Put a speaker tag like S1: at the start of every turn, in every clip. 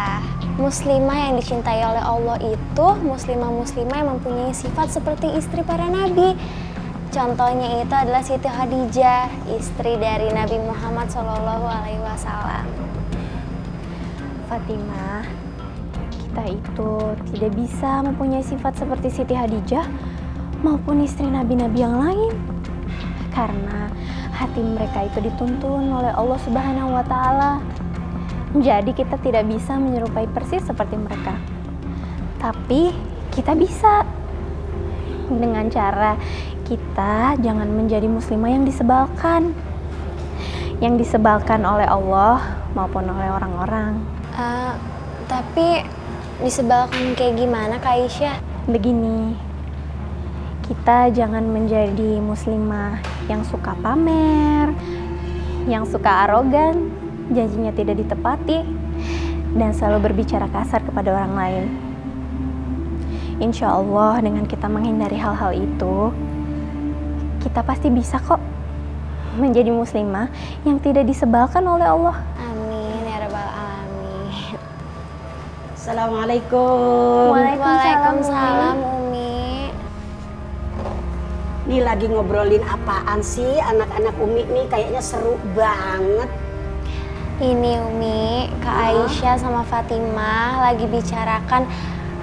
S1: Alhamdulillah. Muslimah yang dicintai oleh Allah itu muslimah-muslimah yang mempunyai sifat seperti istri para nabi. Contohnya itu adalah Siti Khadijah, istri dari Nabi Muhammad SAW.
S2: Fatimah, kita itu tidak bisa mempunyai sifat seperti Siti Khadijah maupun istri nabi-nabi yang lain. Karena hati mereka itu dituntun oleh Allah Subhanahu wa Ta'ala. Jadi kita tidak bisa menyerupai persis seperti mereka. Tapi kita bisa dengan cara kita jangan menjadi muslimah yang disebalkan. Yang disebalkan oleh Allah maupun oleh orang-orang.
S1: Tapi disebalkan kayak gimana Kak Aisyah?
S2: Begini, kita jangan menjadi muslimah yang suka pamer, yang suka arogan, janjinya tidak ditepati, dan selalu berbicara kasar kepada orang lain. Insya Allah dengan kita menghindari hal-hal itu, kita pasti bisa kok menjadi muslimah yang tidak disebalkan oleh Allah.
S1: Amin ya rabbal alamin.
S3: Assalamualaikum.
S1: Waalaikumsalam Umi.
S3: Nih lagi ngobrolin apaan sih anak-anak Umi nih, kayaknya seru banget.
S1: Ini Umi, Kak Aisyah sama Fatimah lagi bicarakan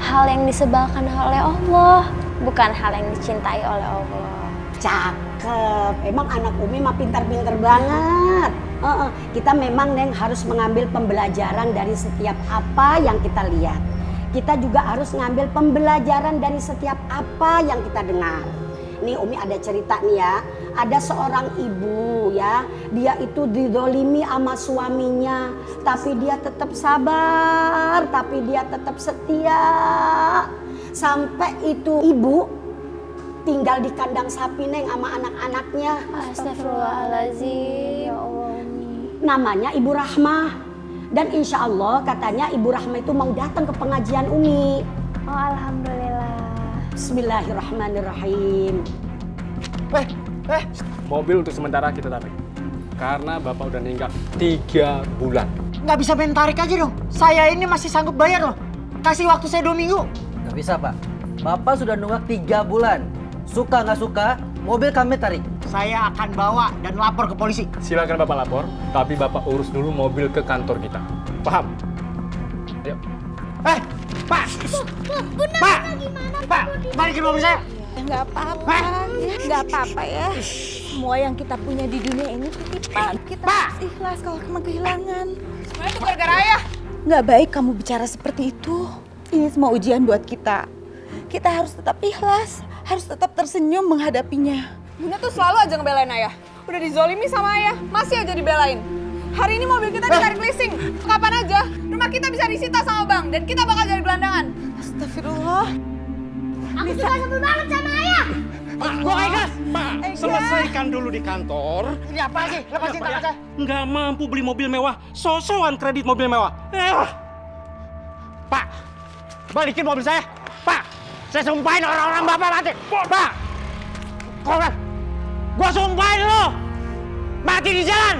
S1: hal yang disebalkan oleh Allah, bukan hal yang dicintai oleh Allah.
S3: Cakep, emang anak Umi mah pintar-pintar banget. Kita memang Neng harus mengambil pembelajaran dari setiap apa yang kita lihat. Kita juga harus ngambil pembelajaran dari setiap apa yang kita dengar. Nih Umi ada cerita nih ya, ada seorang ibu ya, dia itu didolimi sama suaminya, tapi dia tetap sabar, tapi dia tetap setia. Sampai itu ibu tinggal di kandang sapi Neng sama anak-anaknya.
S1: Astagfirullahaladzim.
S2: Ya Allah.
S3: Namanya Ibu Rahmah. Dan insya Allah katanya Ibu Rahmah itu mau datang ke pengajian Umi.
S2: Oh alhamdulillah.
S3: Bismillahirrahmanirrahim.
S4: Mobil untuk sementara kita tarik. Karena Bapak udah ninggak 3 bulan.
S5: Nggak bisa main tarik aja dong. Saya ini masih sanggup bayar loh. Kasih waktu saya 2 minggu.
S6: Nggak bisa Pak. Bapak sudah nunggak 3 bulan. Suka nggak suka, mobil kami tarik.
S5: Saya akan bawa dan lapor ke polisi.
S4: Silakan Bapak lapor, tapi Bapak urus dulu mobil ke kantor kita. Paham? Ayo.
S5: Pak! Pak! Pak! Balikin mobil saya!
S7: Nggak apa-apa, nggak apa-apa ya. Semua yang kita punya di dunia ini titipan. Kita harus ikhlas kalau kena kehilangan.
S8: Semuanya itu gara-gara ayah.
S7: Nggak baik kamu bicara seperti itu. Ini semua ujian buat kita. Kita harus tetap ikhlas, harus tetap tersenyum menghadapinya.
S8: Bunda tuh selalu aja ngebelain ayah. Udah dizolimi sama ayah, masih aja dibelain. Hari ini mobil kita ditarik leasing. Kapan aja, rumah kita bisa disita sama bank dan kita bakal jadi gelandangan.
S7: Astagfirullah.
S9: Aku suka sebel banget sama ayah.
S5: Pak, gua nggak ikhlas!
S10: Pak, selesaikan dulu di kantor.
S5: Ini apa sih? Lepasin tangan saya.
S10: Nggak mampu beli mobil mewah, sosokan kredit mobil mewah.
S5: Pak, balikin mobil saya. Pak, saya sumpahin orang-orang Bapak mati. Pak, kau kan? Gua sumpahin lo mati di jalan.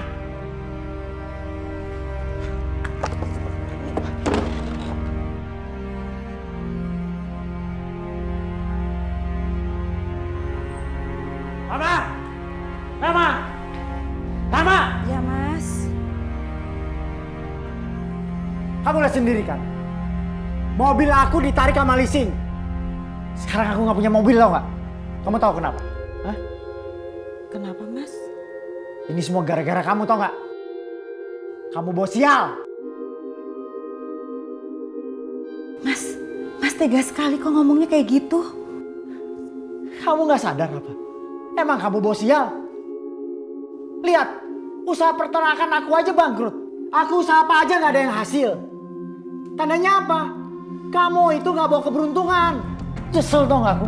S5: Mama!
S7: Ya Mas.
S5: Kamu lihat sendiri kan? Mobil aku ditarik sama leasing. Sekarang aku nggak punya mobil, tau nggak? Kamu tahu kenapa? Hah?
S7: Kenapa Mas?
S5: Ini semua gara-gara kamu, tau nggak? Kamu bawa sial.
S7: Mas tega sekali kok ngomongnya kayak gitu.
S5: Kamu nggak sadar apa? Emang kamu bawa sial? Lihat, usaha peternakan aku aja bangkrut. Aku usaha apa aja nggak ada yang hasil. Tandanya apa? Kamu itu nggak bawa keberuntungan. Nyesel tau nggak aku?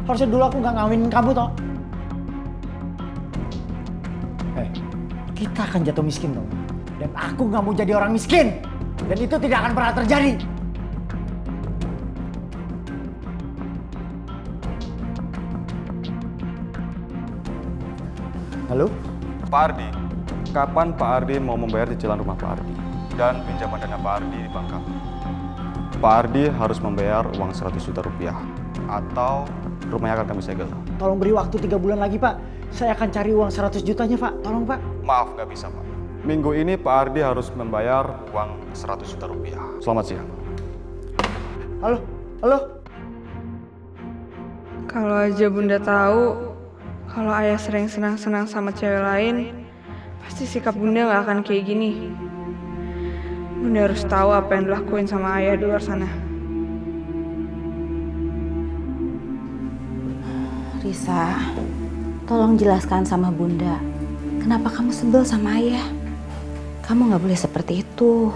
S5: Harusnya dulu aku nggak ngawinin kamu tau. Kita akan jatuh miskin dong. Dan aku nggak mau jadi orang miskin. Dan itu tidak akan pernah terjadi. Halo?
S11: Pak Ardi, kapan Pak Ardi mau membayar cicilan rumah Pak Ardi? dan pinjaman dana Pak Ardi dibangkang. Pak Ardi harus membayar uang 100 juta rupiah atau rumahnya akan kami segel.
S5: Tolong beri waktu 3 bulan lagi, Pak. Saya akan cari uang 100 jutanya, Pak. Tolong, Pak.
S11: Maaf, nggak bisa, Pak. Minggu ini Pak Ardi harus membayar uang 100 juta rupiah. Selamat siang.
S5: Halo, halo.
S8: Kalau aja Bunda tahu kalau Ayah sering senang-senang sama cewek lain, pasti sikap Bunda nggak akan kayak gini. Bunda harus tahu apa yang dilakuin sama Ayah di luar sana.
S7: Risa, tolong jelaskan sama Bunda, kenapa kamu sebel sama Ayah? Kamu nggak boleh seperti itu.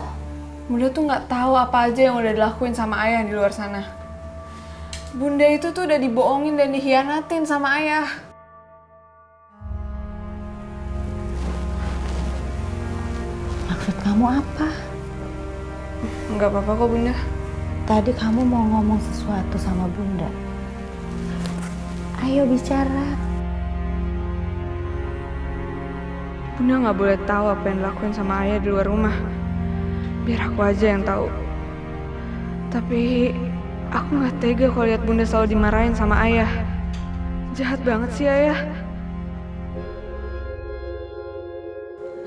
S8: Bunda tuh nggak tahu apa aja yang udah dilakuin sama Ayah di luar sana. Bunda itu tuh udah dibohongin dan dihianatin sama Ayah.
S7: Maksud kamu apa?
S8: Nggak apa-apa kok Bunda.
S7: Tadi kamu mau ngomong sesuatu sama Bunda. Ayo bicara.
S8: Bunda nggak boleh tahu apa yang dilakuin sama Ayah di luar rumah. Biar aku aja yang tahu. Tapi aku nggak tega kalau lihat Bunda selalu dimarahin sama Ayah. Jahat banget sih Ayah.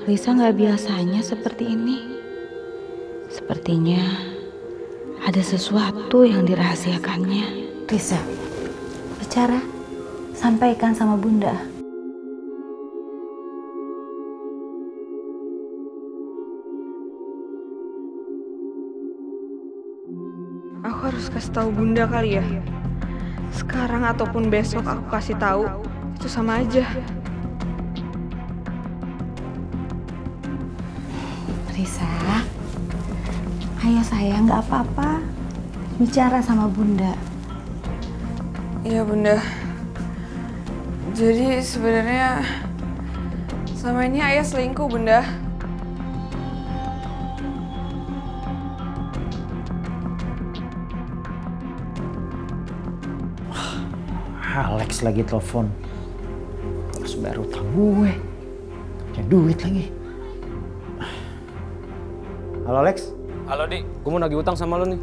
S7: Risa nggak biasanya seperti ini. Sepertinya ada sesuatu yang dirahasiakannya. Risa, bicara. Sampaikan sama Bunda.
S8: Aku harus kasih tahu Bunda kali ya. Sekarang ataupun besok aku kasih tahu, itu sama aja.
S7: Risa, ayo sayang, nggak apa-apa. Bicara sama Bunda.
S8: Iya Bunda. Jadi sebenarnya selama ini Ayah selingkuh Bunda.
S5: Alex lagi telepon. Harus bayar utang gue. Punya duit lagi. Halo Lex.
S10: Halo Di, gue mau nagih utang sama lo nih.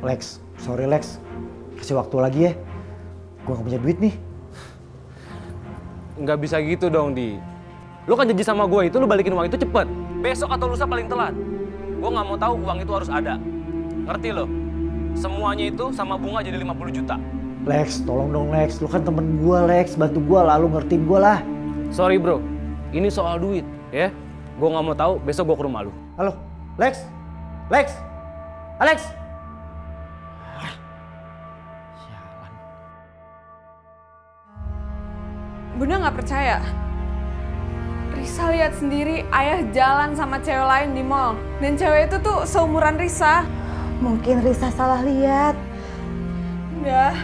S5: Lex, sorry Lex. Kasih waktu lagi ya. Gue gak punya duit nih.
S10: Nggak bisa gitu dong Di. Lo kan janji sama gue itu lo balikin uang itu cepet. Besok atau lusa paling telat. Gue nggak mau tahu uang itu harus ada. Ngerti lo? Semuanya itu sama bunga jadi 50 juta.
S5: Lex, tolong dong Lex. Lu kan temen gue Lex. Bantu gue lah, lu ngertiin gue lah.
S10: Sorry bro, ini soal duit ya. Gue nggak mau tahu, besok gue ke rumah lo.
S5: Halo, Lex? Lex? Alex?
S8: Bunda nggak percaya. Risa lihat sendiri Ayah jalan sama cewek lain di mall. Dan cewek itu tuh seumuran Risa.
S7: Mungkin Risa salah lihat.
S8: Bunda,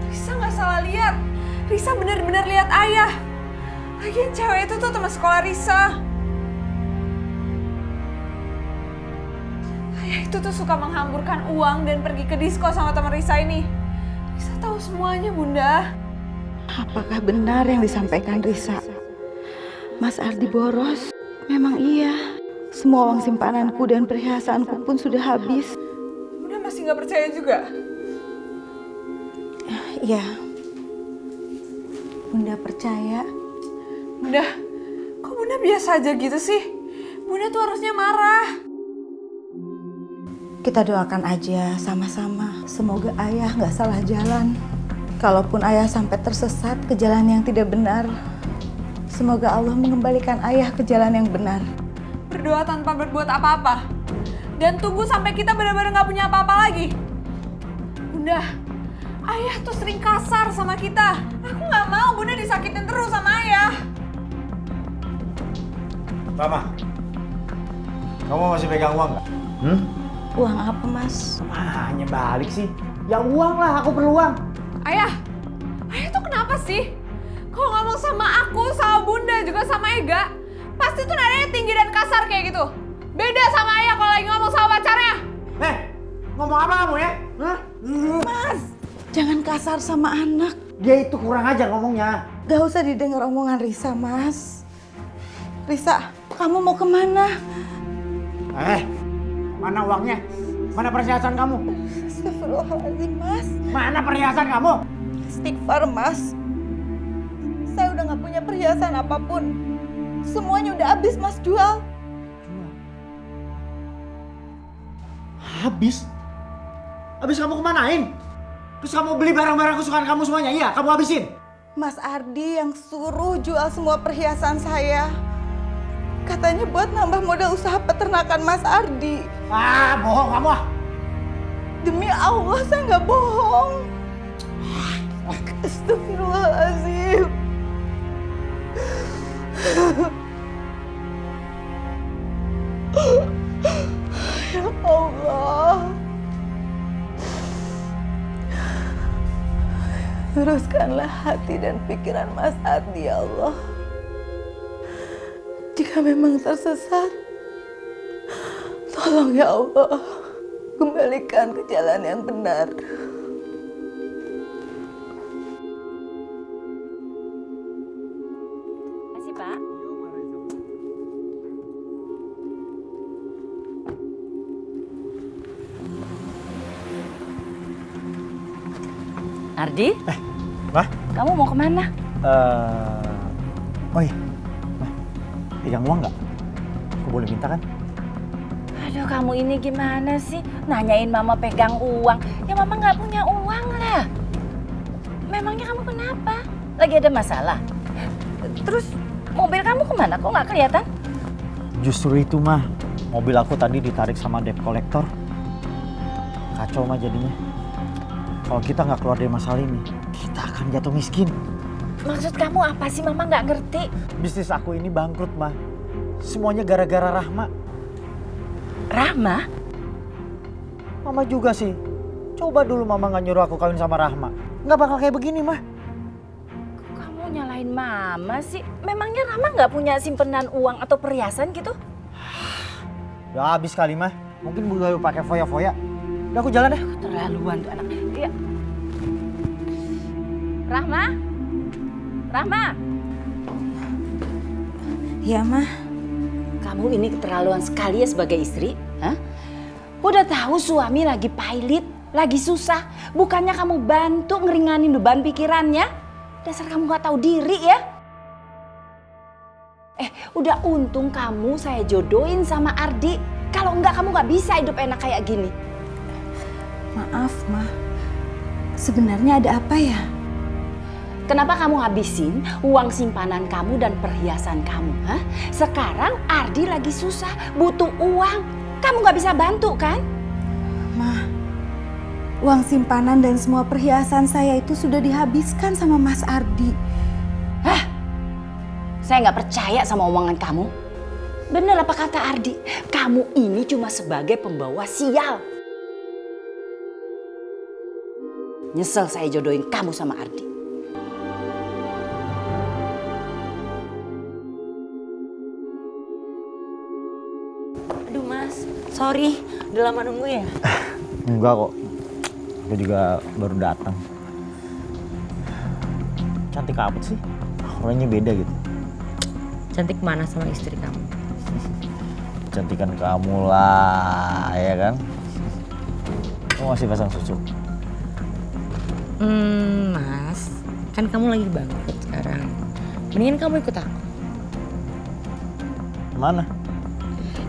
S8: Risa nggak salah lihat. Risa benar-benar lihat Ayah. Lagian cewek itu tuh teman sekolah Risa. Ayah itu tuh suka menghamburkan uang dan pergi ke disko sama teman Risa ini. Risa tahu semuanya Bunda.
S7: Apakah benar yang disampaikan Risa? Mas Ardi boros? Memang iya. Semua uang simpananku dan perhiasanku pun sudah habis.
S8: Bunda masih nggak percaya juga?
S7: Iya. Bunda percaya.
S8: Bunda, kok Bunda biasa aja gitu sih? Bunda tuh harusnya marah.
S7: Kita doakan aja sama-sama. Semoga Ayah nggak salah jalan. Kalaupun Ayah sampai tersesat ke jalan yang tidak benar, semoga Allah mengembalikan Ayah ke jalan yang benar.
S8: Berdoa tanpa berbuat apa-apa. Dan tunggu sampai kita benar-benar nggak punya apa-apa lagi. Bunda, Ayah tuh sering kasar sama kita. Aku nggak mau Bunda disakitin terus sama Ayah.
S5: Mama, kamu masih pegang uang nggak?
S7: Uang apa, Mas?
S5: Hanya balik sih. Ya uang lah, aku perlu uang.
S8: Ayah tuh kenapa sih? Kalau ngomong sama aku, sama Bunda, juga sama Ega, pasti tuh nadanya tinggi dan kasar kayak gitu. Beda sama Ayah kalau lagi ngomong sama pacarnya.
S5: Ngomong apa kamu ya?
S7: Mas, jangan kasar sama anak.
S5: Dia itu kurang ajar ngomongnya.
S7: Gak usah didengar omongan Risa, Mas. Risa, kamu mau kemana?
S5: Mana uangnya? Mana perhiasan kamu?
S7: Astagfirullahaladzim, Mas.
S5: Mana perhiasan kamu?
S7: Istighfar, Mas. Saya udah gak punya perhiasan apapun. Semuanya udah habis Mas jual.
S5: Habis? Habis kamu kemanain? Terus kamu beli barang-barang kesukaan kamu semuanya? Iya, kamu habisin?
S7: Mas Ardi yang suruh jual semua perhiasan saya. Katanya buat nambah modal usaha peternakan Mas Ardi.
S5: Bohong kamu ah.
S7: Demi Allah saya nggak bohong. Astagfirullahaladzim. Ya Allah. Luruskanlah hati dan pikiran Mas Ardi ya Allah. Jika memang tersesat, tolong ya Allah, kembalikan ke jalan yang benar.
S12: Makasih, Pak. Ardi?
S5: Mah?
S12: Kamu mau kemana?
S5: Oh iya, Mah, pegang uang nggak? Aku boleh minta kan?
S12: Aduh, kamu ini gimana sih? Nanyain mama pegang uang. Ya mama nggak punya uang lah. Memangnya kamu kenapa? Lagi ada masalah? Terus mobil kamu kemana? Kok nggak kelihatan?
S5: Justru itu Mah, mobil aku tadi ditarik sama debt collector. Kacau Mah jadinya. Kalau kita nggak keluar dari masalah ini, kita akan jatuh miskin.
S12: Maksud kamu apa sih? Mama nggak ngerti.
S5: Bisnis aku ini bangkrut Mah. Semuanya gara-gara Rahma.
S12: Rahma?
S5: Mama juga sih. Coba dulu Mama nggak nyuruh aku kawin sama Rahma. Nggak bakal kayak begini Mah.
S12: Kamu nyalain mama sih? Memangnya Rahma nggak punya simpenan uang atau perhiasan gitu?
S5: Udah habis kali Mah. Mungkin baru pakai foya-foya. Udah aku jalan deh.
S12: Terlaluan tuh anak. Iya. Rahma? Rahma?
S7: Ya, Mah.
S12: Kamu ini keterlaluan sekali ya sebagai istri. Hah? Udah tahu suami lagi pailit, lagi susah. Bukannya kamu bantu ngeringanin beban pikirannya. Dasar kamu gak tahu diri ya. Udah untung kamu saya jodohin sama Ardi. Kalau enggak kamu gak bisa hidup enak kayak gini.
S7: Maaf, Mah. Sebenarnya ada apa ya?
S12: Kenapa kamu habisin uang simpanan kamu dan perhiasan kamu? Hah? Sekarang Ardi lagi susah, butuh uang. Kamu gak bisa bantu kan?
S7: Mah, uang simpanan dan semua perhiasan saya itu sudah dihabiskan sama Mas Ardi.
S12: Hah? Saya gak percaya sama omongan kamu. Bener apa kata Ardi? Kamu ini cuma sebagai pembawa sial. Nyesel saya jodohin kamu sama Ardi.
S13: Aduh Mas, sorry udah lama nunggu ya?
S5: Enggak kok. Aku juga baru datang. Cantik apa sih? Orangnya beda gitu.
S13: Cantik mana sama istri kamu?
S5: Cantikan kamu lah, ya kan? Kamu masih pasang susu?
S13: Mas, kan kamu lagi bangkrut sekarang. Mendingan kamu ikut aku.
S5: Mana?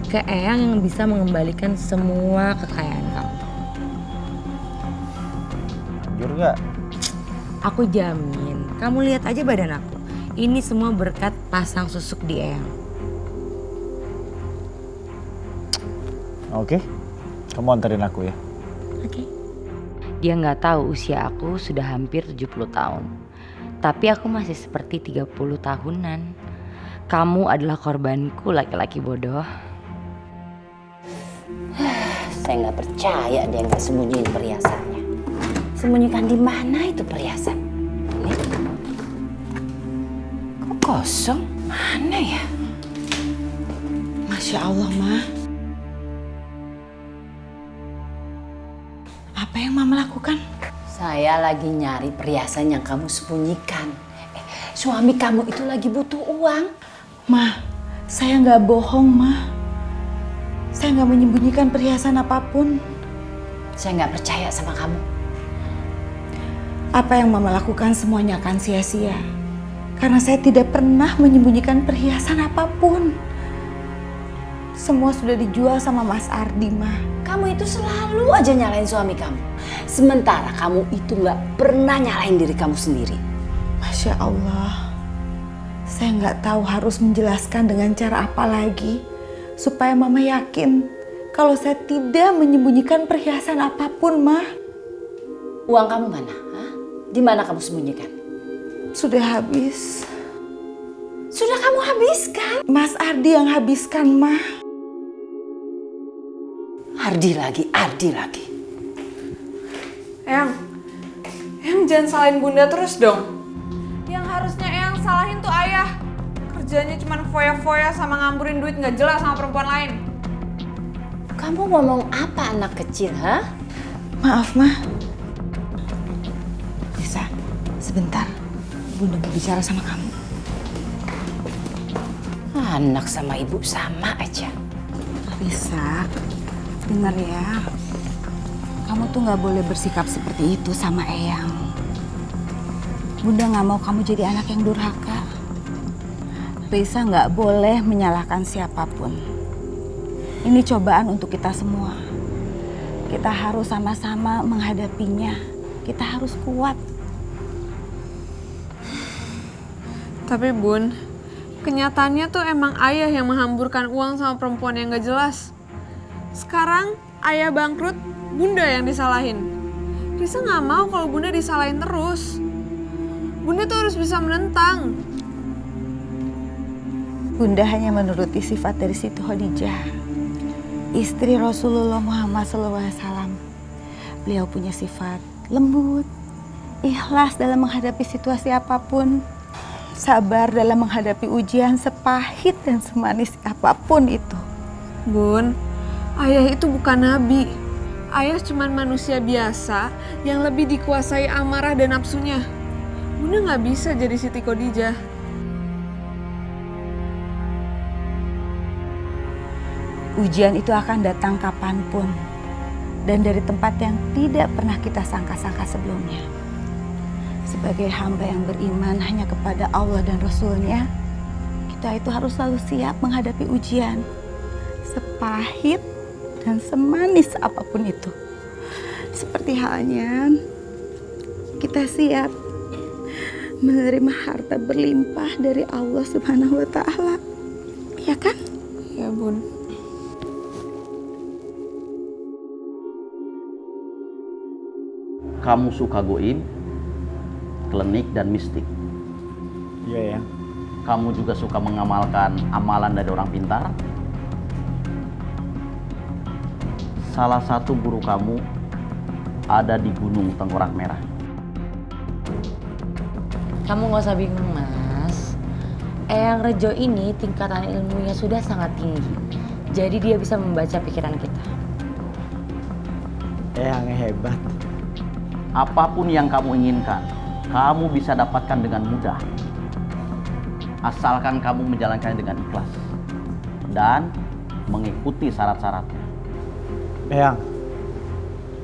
S13: Ke Eyang yang bisa mengembalikan semua kekayaan kamu.
S5: Anjur gak?
S13: Aku jamin, kamu lihat aja badan aku. Ini semua berkat pasang susuk di Eyang.
S5: Oke, kamu anterin aku ya.
S13: Oke. Dia nggak tahu usia aku sudah hampir 70 tahun. Tapi aku masih seperti 30 tahunan. Kamu adalah korbanku, laki-laki bodoh.
S12: Saya nggak percaya dia nggak sembunyiin perhiasannya. Sembunyikan di mana itu perhiasan? Nih. Kok kosong? Mana ya?
S7: Masya Allah, Mah. Apa yang Mama lakukan?
S12: Saya lagi nyari perhiasan yang kamu sembunyikan. Suami kamu itu lagi butuh uang.
S7: Mah, saya nggak bohong, Mah. Saya nggak menyembunyikan perhiasan apapun.
S12: Saya nggak percaya sama kamu.
S7: Apa yang Mama lakukan semuanya akan sia-sia. Karena saya tidak pernah menyembunyikan perhiasan apapun. Semua sudah dijual sama Mas Ardi, Ma.
S12: Kamu itu selalu aja nyalain suami kamu. Sementara kamu itu nggak pernah nyalain diri kamu sendiri.
S7: Masya Allah. Saya nggak tahu harus menjelaskan dengan cara apa lagi supaya Mama yakin kalau saya tidak menyembunyikan perhiasan apapun, Ma.
S12: Uang kamu mana? Hah? Di mana kamu sembunyikan?
S7: Sudah habis.
S12: Sudah kamu habiskan?
S7: Mas Ardi yang habiskan, Ma.
S12: Ardi lagi.
S8: Eyang jangan salahin Bunda terus dong. Yang harusnya Eyang salahin tuh ayah. Kerjanya cuma foya-foya sama ngamburin duit nggak jelas sama perempuan lain.
S12: Kamu ngomong apa anak kecil, ha?
S7: Maaf, Ma. Bisa, sebentar. Bunda mau bicara sama kamu.
S12: Anak sama ibu sama aja.
S7: Risa, dengar ya. Kamu tuh nggak boleh bersikap seperti itu sama Eyang. Bunda nggak mau kamu jadi anak yang durhaka. Risa nggak boleh menyalahkan siapapun. Ini cobaan untuk kita semua. Kita harus sama-sama menghadapinya. Kita harus kuat.
S8: Tapi Bun, kenyataannya tuh emang ayah yang menghamburkan uang sama perempuan yang gak jelas. Sekarang ayah bangkrut, Bunda yang disalahin. Risa gak mau kalau Bunda disalahin terus. Bunda tuh harus bisa menentang.
S7: Bunda hanya menuruti sifat dari Siti Khadijah, istri Rasulullah Muhammad SAW. Beliau punya sifat lembut, ikhlas dalam menghadapi situasi apapun, sabar dalam menghadapi ujian sepahit dan semanis apapun itu.
S8: Bun, ayah itu bukan nabi. Ayah cuma manusia biasa yang lebih dikuasai amarah dan nafsunya. Bunda nggak bisa jadi Siti Khadijah.
S7: Ujian itu akan datang kapanpun dan dari tempat yang tidak pernah kita sangka-sangka sebelumnya. Sebagai hamba yang beriman hanya kepada Allah dan Rasul-Nya, kita itu harus selalu siap menghadapi ujian. Sepahit dan semanis apapun itu. Seperti halnya kita siap menerima harta berlimpah dari Allah Subhanahu wa Ta'ala. Ya kan?
S8: Ya, Bun.
S14: Kamu suka goib, klinik, dan mistik.
S5: Iya ya.
S14: Kamu juga suka mengamalkan amalan dari orang pintar. Salah satu guru kamu ada di Gunung Tengkorak Merah.
S13: Kamu gak usah bingung, Mas. Eyang Rejo ini tingkatan ilmunya sudah sangat tinggi. Jadi dia bisa membaca pikiran kita.
S5: Eyang hebat.
S14: Apapun yang kamu inginkan, kamu bisa dapatkan dengan mudah. Asalkan kamu menjalankannya dengan ikhlas dan mengikuti syarat-syaratnya.
S5: Eyang,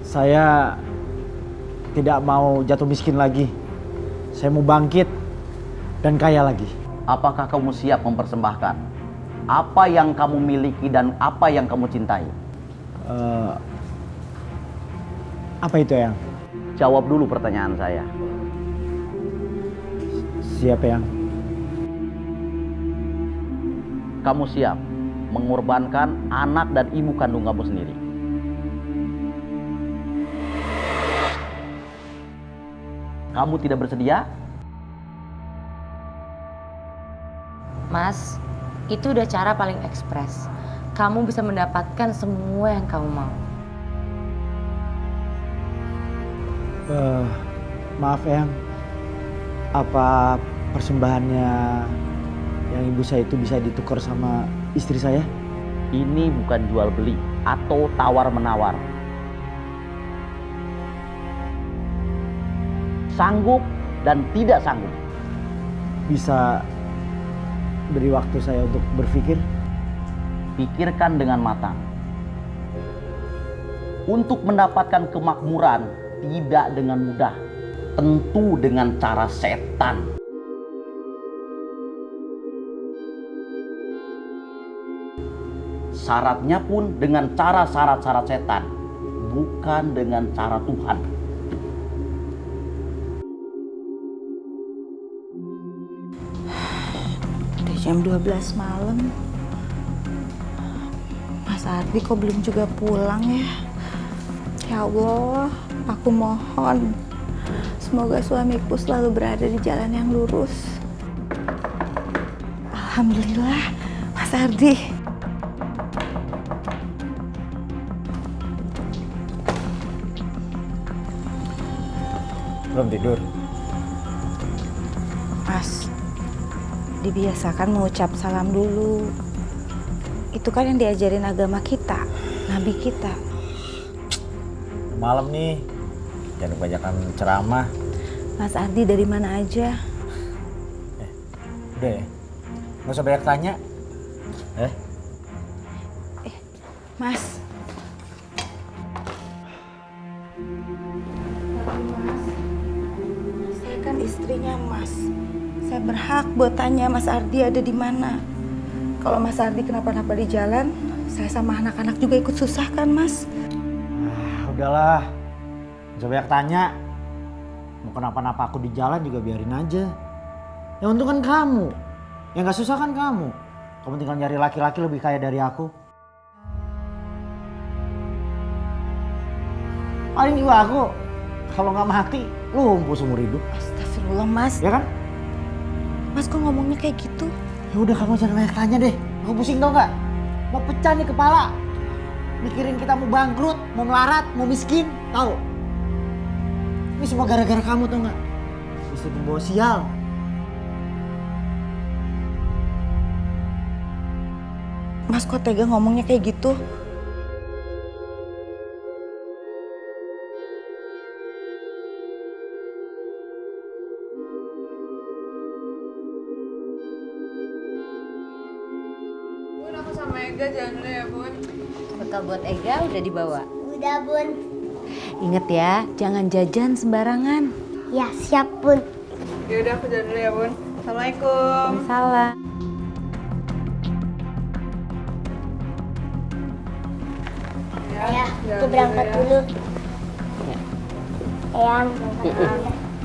S5: saya tidak mau jatuh miskin lagi. Saya mau bangkit dan kaya lagi.
S14: Apakah kamu siap mempersembahkan apa yang kamu miliki dan apa yang kamu cintai?
S5: Apa itu, Eyang?
S14: Jawab dulu pertanyaan saya.
S5: Siap, Eyang.
S14: Kamu siap mengorbankan anak dan ibu kandung kamu sendiri? Kamu tidak bersedia?
S13: Mas, itu udah cara paling ekspres. Kamu bisa mendapatkan semua yang kamu mau.
S5: Maaf, Eyang. Apa persembahannya yang ibu saya itu bisa ditukar sama istri saya?
S14: Ini bukan jual beli atau tawar-menawar. Sanggup dan tidak sanggup.
S5: Bisa beri waktu saya untuk berpikir?
S14: Pikirkan dengan matang. untuk mendapatkan kemakmuran tidak dengan mudah, tentu dengan cara setan. Syaratnya pun dengan cara syarat-syarat setan, bukan dengan cara Tuhan.
S7: Udah jam 12 malam. Mas Ardi kok belum juga pulang ya? Ya Allah, aku mohon semoga suamiku selalu berada di jalan yang lurus. Alhamdulillah, Mas Ardi.
S5: Belum tidur?
S7: Mas, dibiasakan mengucap salam dulu. Itu kan yang diajarin agama kita, nabi kita.
S5: Malam nih, jangan kebanyakan ceramah.
S7: Mas Ardi dari mana aja?
S5: Udah ya, nggak usah banyak tanya.
S7: Mas. Saya kan istrinya Mas. Saya berhak buat tanya Mas Ardi ada di mana. Kalau Mas Ardi kenapa-napa di jalan, saya sama anak-anak juga ikut susah kan Mas?
S5: Udahlah, nggak usah banyak tanya. Mau kenapa-napa aku di jalan juga biarin aja. Yang untung kan kamu, yang nggak susah kan kamu. Kamu tinggal nyari laki-laki lebih kaya dari aku. Paling juga aku, kalau nggak mati, lumpuh seumur hidup.
S7: Astagfirullah Mas.
S5: Ya kan?
S7: Mas kok ngomongnya kayak gitu?
S5: Ya udah kamu jangan banyak tanya deh. Aku pusing tau nggak? Mau pecah nih kepala. Mikirin kita mau bangkrut, mau melarat, mau miskin, tahu? Ini semua gara-gara kamu tau nggak? Istri pembawa sial.
S7: Mas kok tega ngomongnya kayak gitu?
S8: Bun, aku sama Ega jalan dulu ya, Bun.
S13: Bekal buat Ega udah dibawa.
S9: Udah, Bun.
S13: Ingat ya, jangan jajan sembarangan.
S9: Ya, siap, Bun.
S8: Yaudah, aku jalan dulu ya, Bun. Assalamualaikum.
S13: Salam.
S9: Ya, aku berangkat dulu. Eyang,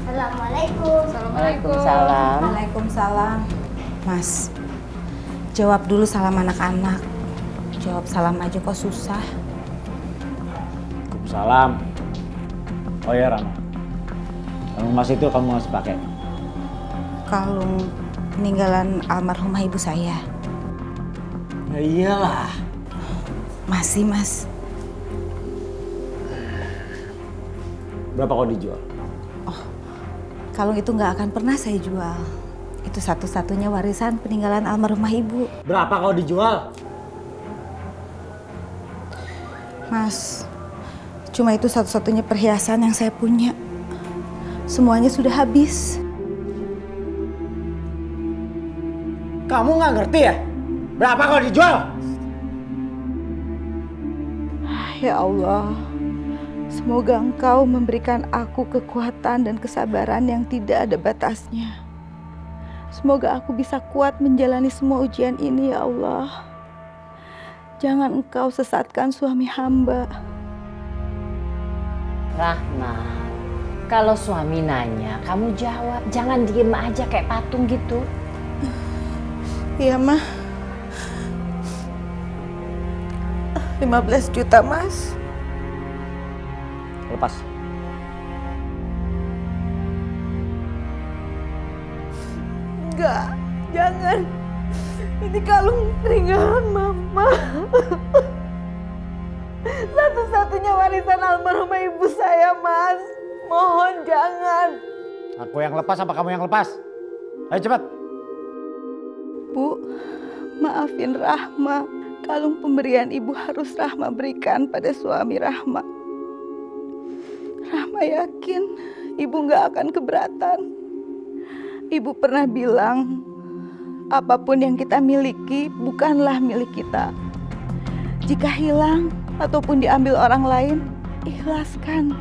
S9: Assalamualaikum.
S13: Waalaikumsalam.
S7: Waalaikumsalam. Mas, jawab dulu salam anak-anak. Jawab salam aja kok susah.
S5: Waalaikumsalam. Oh ya Rama, kalung emas itu kamu masih pakai?
S7: Kalung peninggalan almarhumah ibu saya.
S5: Ya iyalah.
S7: Masih Mas.
S5: Berapa kau dijual?
S7: Kalung itu nggak akan pernah saya jual. Itu satu-satunya warisan peninggalan almarhumah ibu.
S5: Berapa kau dijual?
S7: Mas, cuma itu satu-satunya perhiasan yang saya punya. Semuanya sudah habis.
S5: Kamu nggak ngerti ya? Berapa kau dijual?
S7: Ya Allah, semoga Engkau memberikan aku kekuatan dan kesabaran yang tidak ada batasnya. Semoga aku bisa kuat menjalani semua ujian ini ya Allah. Jangan Engkau sesatkan suami hamba.
S13: Rahma, kalau suami nanya, kamu jawab. Jangan diem aja kayak patung gitu.
S7: Iya, Mah. 15 juta, Mas.
S5: Lepas.
S7: Enggak, jangan. Ini kalung peninggalan Mama. Satu-satunya warisan almarhumah ibu saya, Mas. Mohon jangan.
S5: Aku yang lepas apa kamu yang lepas? Ayo cepat.
S7: Bu, maafin Rahma. Kalung pemberian ibu harus Rahma berikan pada suami Rahma. Rahma yakin ibu gak akan keberatan. Ibu pernah bilang, apapun yang kita miliki bukanlah milik kita. Jika hilang, ataupun diambil orang lain, ikhlaskan.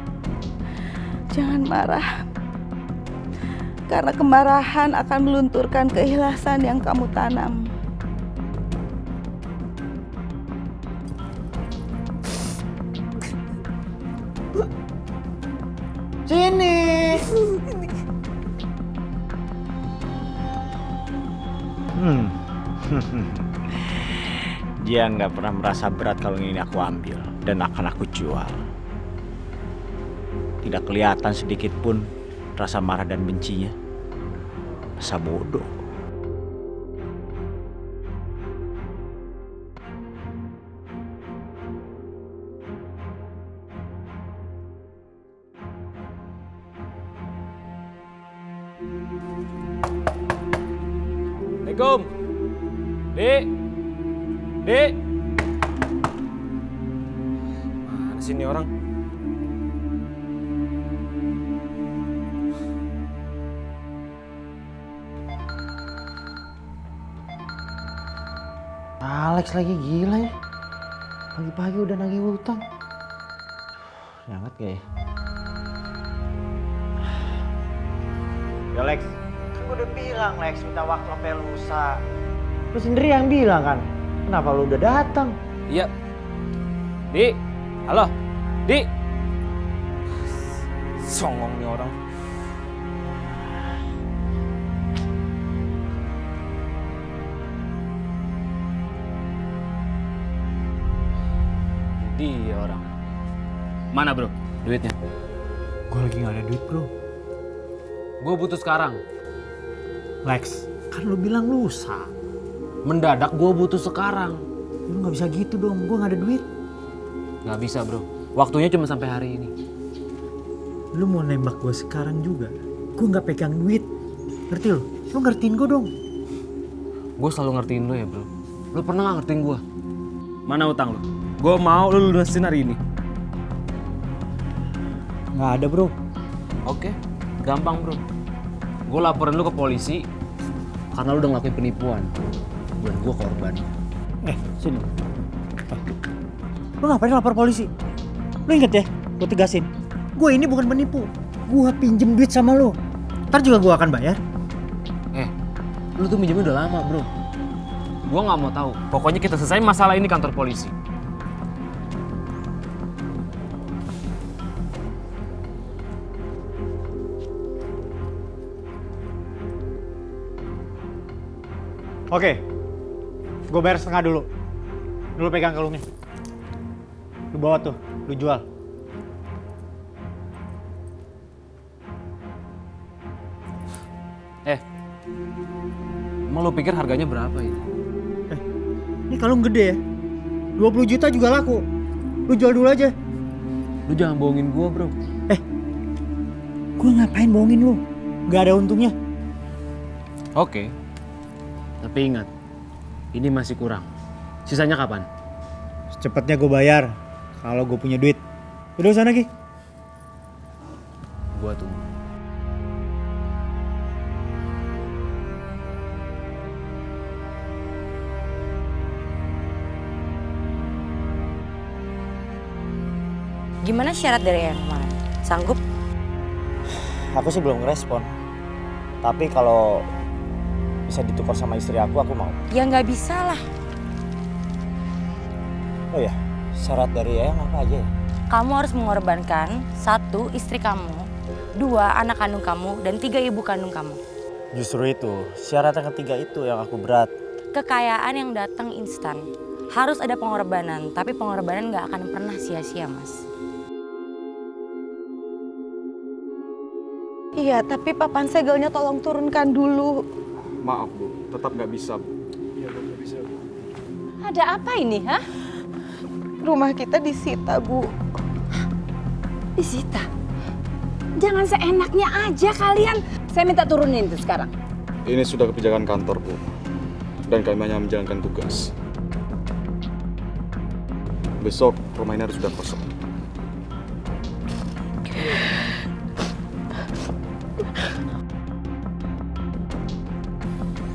S7: Jangan marah. Karena kemarahan akan melunturkan keikhlasan yang kamu tanam.
S5: Sini.
S15: Dia nggak pernah merasa berat kalau ini aku ambil dan akan aku jual. Tidak kelihatan sedikit pun rasa marah dan bencinya. Rasa bodoh.
S10: Assalamualaikum. Dek. Dek. Mana sih ini orang?
S5: Alex lagi gila ya. Pagi-pagi udah nagih utang. Nyangat gak ya?
S15: Ya Lex, kan gue udah bilang Lex minta waktu sampai lusa.
S5: Lu sendiri yang bilang kan. Kenapa lu udah datang?
S10: Iya. Di. Halo. Di. Songong nih orang. Dia orang. Mana bro? Duitnya?
S5: Gue lagi gak ada duit bro.
S10: Gue butuh sekarang.
S5: Lex, kan lu bilang lusa.
S10: Mendadak gue butuh sekarang.
S5: Lu gak bisa gitu dong, gue gak ada duit.
S10: Gak bisa bro, waktunya cuma sampai hari ini.
S5: Lu mau nembak gue sekarang juga, gue gak pegang duit. Ngerti lu? Lu ngertiin gue dong.
S10: Gue selalu ngertiin lu ya bro. Lu pernah gak ngertiin gue? Mana utang lu? Gue mau lu lunasin hari ini.
S5: Gak ada bro.
S10: Oke, gampang bro. Gue laporin lu ke polisi karena lu udah ngelakuin penipuan. Dan gue korban.
S5: Sini. Lu ngapain lapor polisi? Lu inget ya, gue tegasin. Gue ini bukan penipu. Gue pinjem duit sama lu. Ntar juga gue akan bayar.
S10: Lu tuh minjemnya udah lama bro. Gue gak mau tahu. Pokoknya kita selesai masalah ini kantor polisi.
S5: Oke, gue bayar setengah dulu. Lu pegang kalungnya. Lu bawa tuh, lu jual.
S10: Emang lu pikir harganya berapa ini?
S5: Ini kalung gede ya. 20 juta juga laku. Lu jual dulu aja.
S10: Lu jangan bohongin gue bro.
S5: Gue ngapain bohongin lu? Gak ada untungnya.
S10: Oke. Tapi ingat, ini masih kurang. Sisanya kapan?
S5: Secepatnya gue bayar. Kalau gue punya duit. Udah sana Ki.
S10: Gua tunggu.
S13: Gimana syarat dari yang kemarin? Sanggup?
S15: Aku sih belum ngerespon. Tapi kalau bisa ditukar sama istri aku mau.
S13: Ya nggak bisa lah.
S15: Oh ya, syarat dari Eyang apa aja ya?
S13: Kamu harus mengorbankan 1, istri kamu, 2, anak kandung kamu, dan 3, ibu kandung kamu.
S15: Justru itu, syarat yang ketiga itu yang aku berat.
S13: Kekayaan yang datang instan. Harus ada pengorbanan, tapi pengorbanan nggak akan pernah sia-sia, Mas.
S7: Iya, tapi papan segelnya tolong turunkan dulu.
S11: Maaf Bu, tetap nggak bisa Bu.
S12: Iya Bu, nggak bisa Bu. Ada apa ini, ha?
S7: Rumah kita disita, Bu.
S12: Disita? Jangan seenaknya aja kalian. Saya minta turunin itu sekarang.
S11: Ini sudah kebijakan kantor Bu. Dan kami hanya menjalankan tugas. Besok rumah ini harus sudah kosong.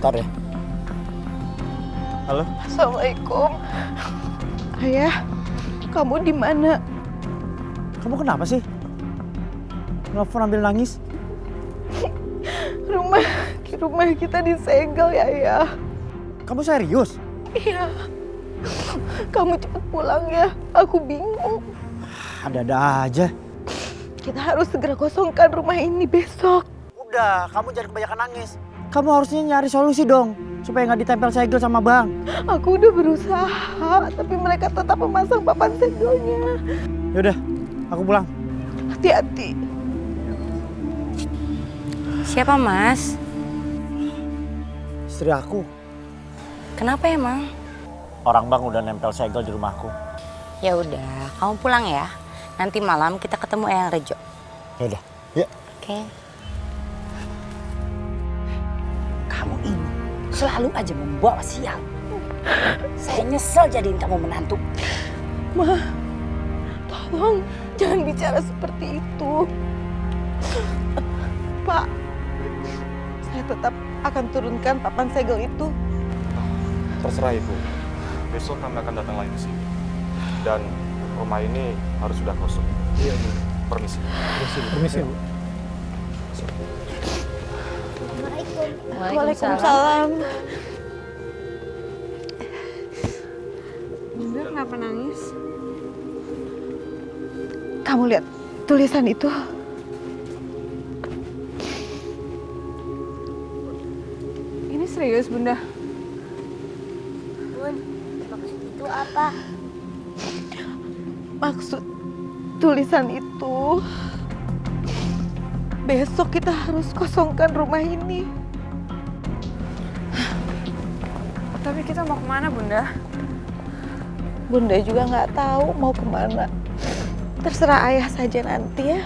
S15: Bentar ya. Halo?
S7: Assalamualaikum. Ayah, kamu di mana?
S5: Kamu kenapa sih? Nelfon ambil nangis.
S7: Rumah kita disegel ya, Ayah.
S5: Kamu serius?
S7: Iya. Kamu cepet pulang ya, aku bingung.
S5: Ada-ada aja.
S7: Kita harus segera kosongkan rumah ini besok.
S5: Udah, kamu jangan kebanyakan nangis. Kamu harusnya nyari solusi dong, supaya nggak ditempel segel sama bang.
S7: Aku udah berusaha, tapi mereka tetap memasang papan segelnya.
S5: Yaudah, aku pulang.
S7: Hati-hati.
S13: Siapa Mas?
S5: Istri aku.
S13: Kenapa emang?
S15: Orang bang udah nempel segel di rumahku.
S13: Ya udah, kamu pulang ya. Nanti malam kita ketemu Eyang Rejo.
S5: Yaudah, yuk.
S13: Oke.
S12: Kamu ini selalu aja membawa sial. Saya nyesel jadiin kamu menantu.
S7: Ma, tolong jangan bicara seperti itu. Pak, saya tetap akan turunkan papan segel itu.
S11: Terserah ibu. Besok kami akan datang lagi ke sini. Dan rumah ini harus sudah kosong.
S4: Iya, Bu.
S11: Permisi.
S4: Permisi, Bu.
S7: Waalaikumsalam.
S8: Bunda kenapa nangis?
S7: Kamu lihat tulisan itu?
S8: Ini serius, Bunda?
S9: Bun, maksud itu apa?
S7: Maksud tulisan itu, besok kita harus kosongkan rumah ini.
S8: Tapi kita mau kemana, Bunda?
S7: Bunda juga nggak tahu mau kemana. Terserah ayah saja nanti ya.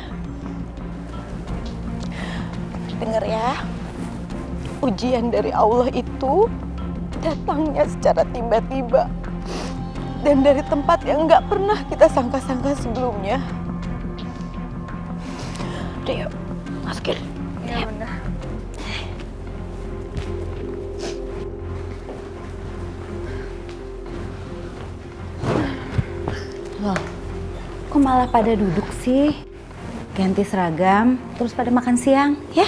S7: Dengar ya, ujian dari Allah itu datangnya secara tiba-tiba. Dan dari tempat yang nggak pernah kita sangka-sangka sebelumnya. Udah yuk, masukin.
S8: Iya, Bunda.
S13: Loh, kok malah pada duduk sih? Ganti seragam, terus pada makan siang, ya?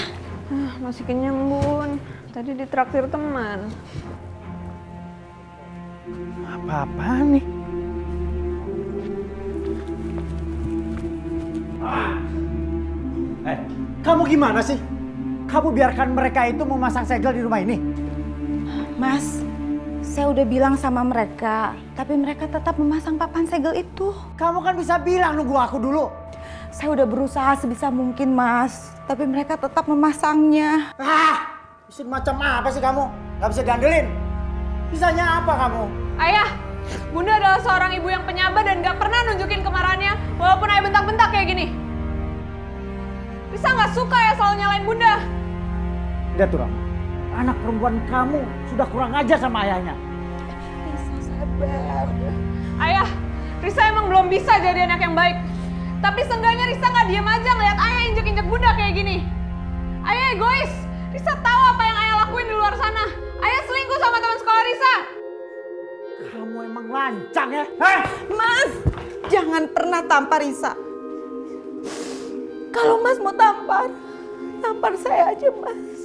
S8: Masih kenyang, Bun. Tadi ditraktir teman.
S5: Apa-apaan nih? Kamu gimana sih? Kamu biarkan mereka itu memasang segel di rumah ini?
S7: Mas, saya udah bilang sama mereka, tapi mereka tetap memasang papan segel itu.
S5: Kamu kan bisa bilang nunggu aku dulu.
S7: Saya udah berusaha sebisa mungkin, Mas, tapi mereka tetap memasangnya.
S5: Isin macam apa sih kamu? Gak bisa diandelin. Bisanya apa kamu?
S8: Ayah, Bunda adalah seorang ibu yang penyabar dan gak pernah nunjukin kemarahannya walaupun ayah bentak-bentak kayak gini. Risa gak suka ya selalu nyalain Bunda.
S5: Lihat tuh, Rama. Anak perempuan kamu sudah kurang ajar sama ayahnya.
S7: Risa, sabar.
S8: Ayah, Risa emang belum bisa jadi anak yang baik. Tapi seenggaknya Risa gak diem aja ngeliat ayah injek-injek Bunda kayak gini. Ayah egois. Risa tahu apa yang ayah lakuin di luar sana. Ayah selingkuh sama teman sekolah Risa.
S5: Kamu emang lancang ya?
S7: Mas, jangan pernah tampar Risa. Kalau Mas mau tampar saya aja, Mas.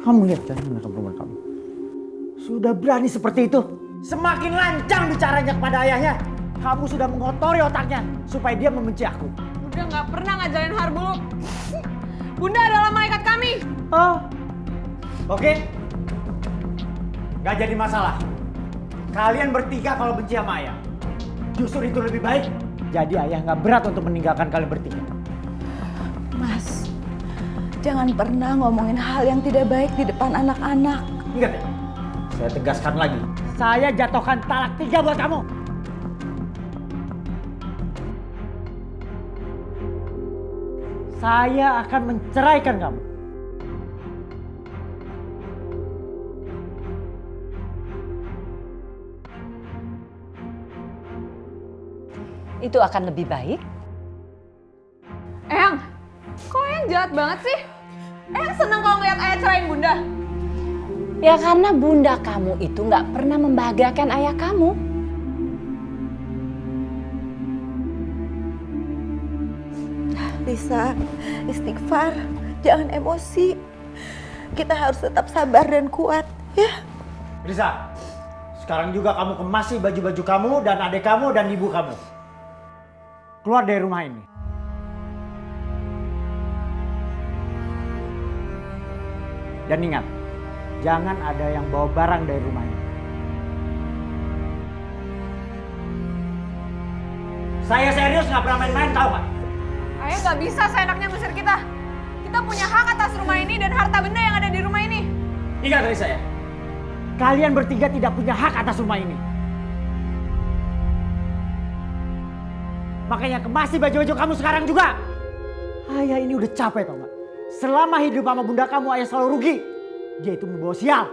S5: Kamu lihat kan anak perempuan kamu? Sudah berani seperti itu. Semakin lancang bicaranya kepada ayahnya. Kamu sudah mengotori otaknya supaya dia membenci aku.
S8: Bunda gak pernah ngajarin Harbulu. Bunda adalah malaikat kami.
S5: Oh, oke. Gak jadi masalah. Kalian bertiga kalau benci sama ayah. Justru itu lebih baik. Jadi ayah gak berat untuk meninggalkan kalian bertiga.
S7: Mas, jangan pernah ngomongin hal yang tidak baik di depan anak-anak.
S5: Ingat ya, saya tegaskan lagi. Saya jatuhkan talak 3 buat kamu. Saya akan menceraikan kamu.
S12: Itu akan lebih baik.
S8: Eyang, kok Eyang jahat banget sih? Eyang seneng kalau ngeliat ayah cerain Bunda.
S12: Ya karena bunda kamu itu nggak pernah membahagiakan ayah kamu.
S7: Lisa, istighfar, jangan emosi. Kita harus tetap sabar dan kuat, ya.
S5: Risa, sekarang juga kamu kemasi baju-baju kamu dan adik kamu dan ibu kamu. Keluar dari rumah ini. Dan ingat, jangan ada yang bawa barang dari rumah ini. Saya serius nggak pernah main-main, tahu nggak?
S8: Ayah nggak bisa seenaknya ngusir kita. Kita punya hak atas rumah ini dan harta benda yang ada di rumah ini.
S5: Ingat dari saya, kalian bertiga tidak punya hak atas rumah ini. Makanya kemasi baju-baju kamu sekarang juga. Ayah ini udah capek tau gak? Selama hidup sama bunda kamu, ayah selalu rugi. Dia itu membawa sial.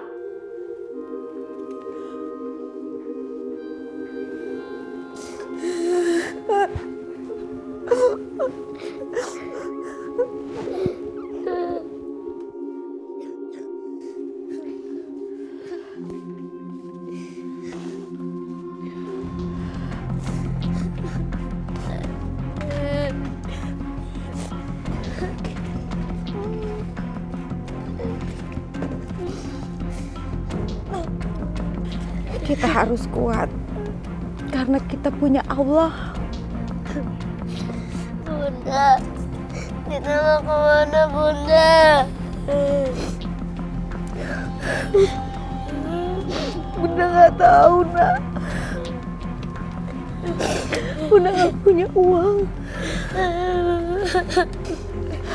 S7: Kita harus kuat karena kita punya Allah.
S9: Bunda, kita mau kemana Bunda?
S7: Bunda nggak tahu, nak. Bunda nggak punya uang.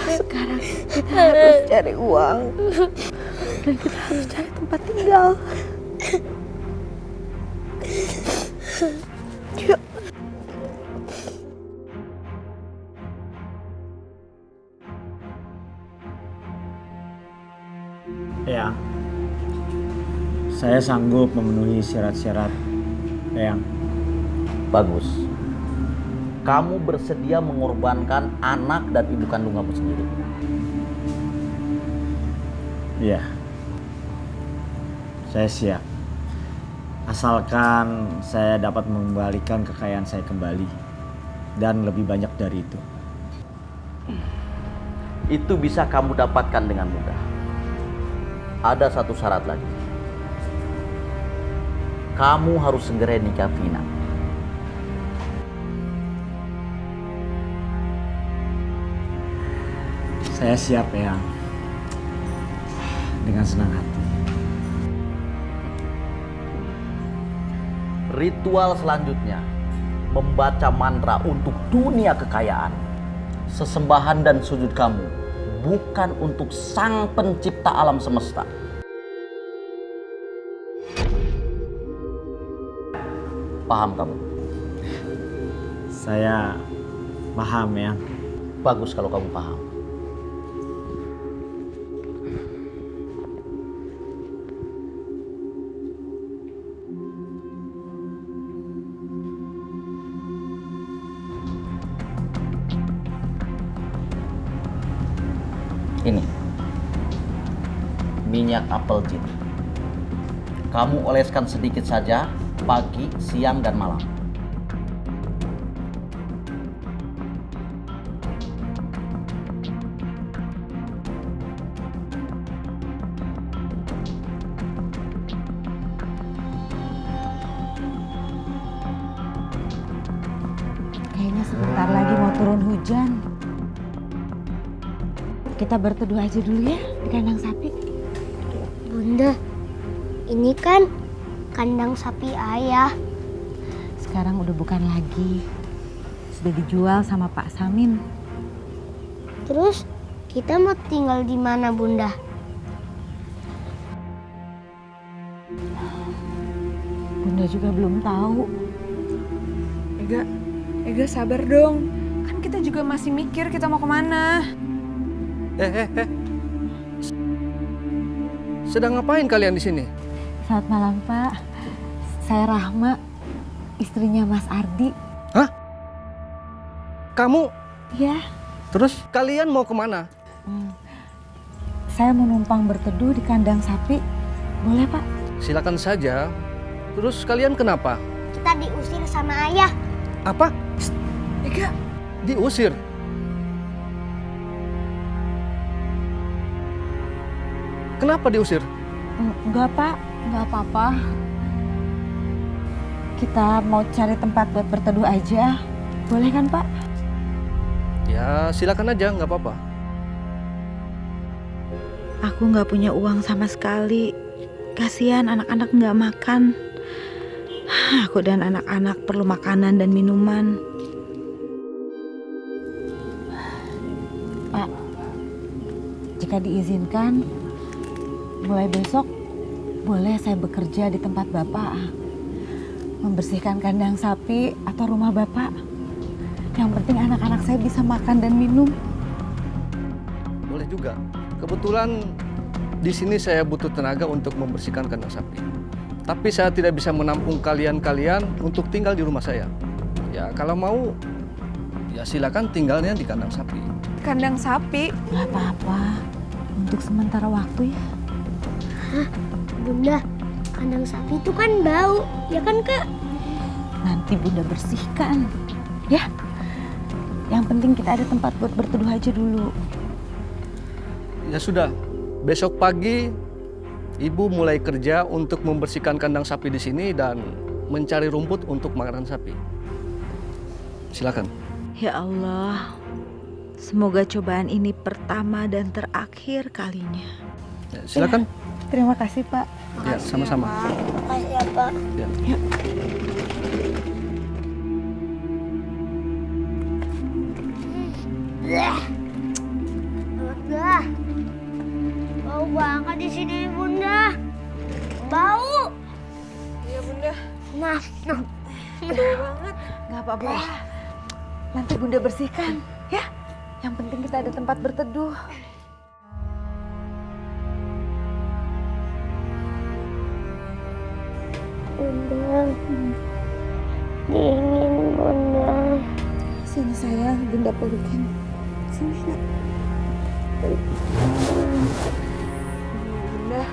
S7: Sekarang kita harus cari uang dan kita harus cari tempat tinggal. Yuk.
S5: Eyang, saya sanggup memenuhi syarat-syarat Eyang.
S14: Bagus. Kamu bersedia mengorbankan anak dan ibu kandung kamu sendiri?
S5: Iya, saya siap. Asalkan saya dapat mengembalikan kekayaan saya kembali dan lebih banyak dari itu.
S14: Itu bisa kamu dapatkan dengan mudah. Ada satu syarat lagi. Kamu harus segera nikah Vina.
S5: Saya siap, Eyang. Dengan senang hati.
S14: Ritual selanjutnya membaca mantra untuk dunia kekayaan. Sesembahan dan sujud kamu bukan untuk sang pencipta alam semesta. Paham kamu?
S5: Saya paham, ya.
S14: Bagus kalau kamu paham. Ini minyak apel jin. Kamu oleskan sedikit saja pagi, siang, dan malam.
S7: Kayaknya sebentar lagi mau turun hujan. Kita berteduh aja dulu ya di kandang sapi.
S9: Bunda, ini kan kandang sapi ayah.
S7: Sekarang udah bukan lagi. Sudah dijual sama Pak Samin.
S9: Terus kita mau tinggal di mana Bunda?
S7: Bunda juga belum tahu.
S8: Ega sabar dong. Kan kita juga masih mikir kita mau kemana.
S6: Sedang ngapain kalian di sini?
S7: Selamat malam Pak. Saya Rahma, istrinya Mas Ardi.
S6: Hah? Kamu?
S7: Iya.
S6: Terus kalian mau kemana?
S7: Saya mau numpang berteduh di kandang sapi.
S2: Boleh, Pak?
S6: Silakan saja. Terus kalian kenapa?
S9: Kita diusir sama ayah.
S6: Apa? Ega, diusir? Kenapa diusir?
S7: Enggak, Pak. Enggak apa-apa. Kita mau cari tempat buat berteduh aja. Boleh kan, Pak?
S6: Ya, silakan aja, nggak apa-apa.
S7: Aku nggak punya uang sama sekali. Kasihan anak-anak nggak makan. Aku dan anak-anak perlu makanan dan minuman. Pak, jika diizinkan, mulai besok boleh saya bekerja di tempat Bapak. Membersihkan kandang sapi atau rumah Bapak. Yang penting anak-anak saya bisa makan dan minum.
S6: Boleh juga. Kebetulan di sini saya butuh tenaga untuk membersihkan kandang sapi. Tapi saya tidak bisa menampung kalian-kalian untuk tinggal di rumah saya. Ya kalau mau, ya silakan tinggalnya di kandang sapi.
S8: Kandang sapi?
S7: Nggak apa-apa. Untuk sementara waktu ya.
S9: Hah, Bunda, kandang sapi itu kan bau, ya kan Kak?
S7: Nanti Bunda bersihkan, ya. Yang penting kita ada tempat buat berteduh aja dulu.
S6: Ya sudah, besok pagi Ibu mulai kerja untuk membersihkan kandang sapi di sini dan mencari rumput untuk makanan sapi. Silakan.
S7: Ya Allah, semoga cobaan ini pertama dan terakhir kalinya.
S6: Ya, silakan.
S7: Ya, terima kasih Pak.
S6: Ya, sama-sama.
S9: Makasih ya Pak.
S6: Ya.
S7: Yuk.
S9: Bunda, bau banget di sini Bunda. Bau.
S8: Iya Bunda.
S9: Maaf.
S8: Bau banget.
S7: Nggak apa-apa. Nanti Bunda bersihkan, ya. Yang penting kita ada tempat berteduh.
S9: Bunda, dingin Bunda.
S7: Sini sayang, Bunda pelukin. Sini nak.
S8: Bunda,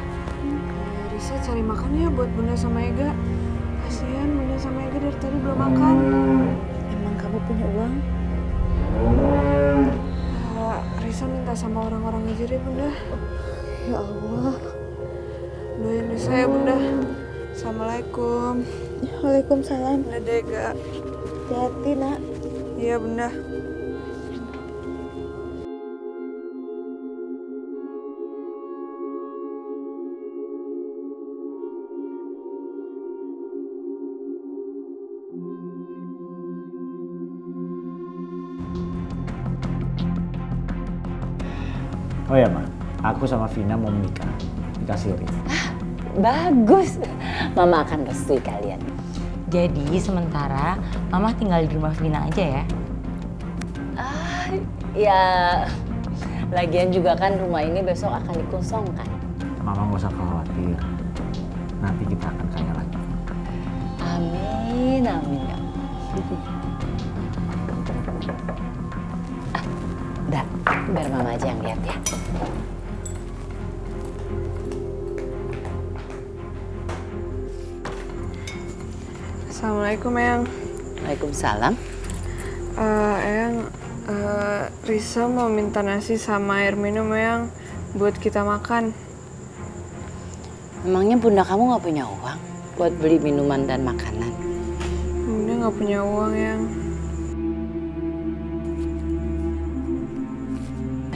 S8: Risa cari makan ya buat Bunda sama Ega. Kasihan Bunda sama Ega dari tadi belum makan.
S7: Emang kamu punya uang?
S8: Risa minta sama orang-orang aja deh Bunda.
S7: Ya Allah.
S8: Doain Risa ya Bunda. Assalamualaikum.
S7: Waalaikumsalam.
S8: Dadah Ega.
S7: Hati-hati nak.
S8: Iya Bunda.
S15: Oh ya, Ma. Aku sama Vina mau menikah. Nikah siri.
S13: Bagus. Mama akan restui kalian. Jadi sementara Mama tinggal di rumah Vina aja ya? Ya, lagian juga kan rumah ini besok akan dikosongkan.
S15: Mama nggak usah khawatir. Nanti kita akan kaya lagi.
S13: Amin, amin ya. Udah, biar Mama aja yang lihat ya.
S8: Assalamualaikum Eyang.
S13: Waalaikumsalam.
S8: Eyang, Risa mau minta nasi sama air minum Eyang buat kita makan.
S13: Memangnya Bunda kamu nggak punya uang buat beli minuman dan makanan?
S8: Bunda nggak punya uang Eyang.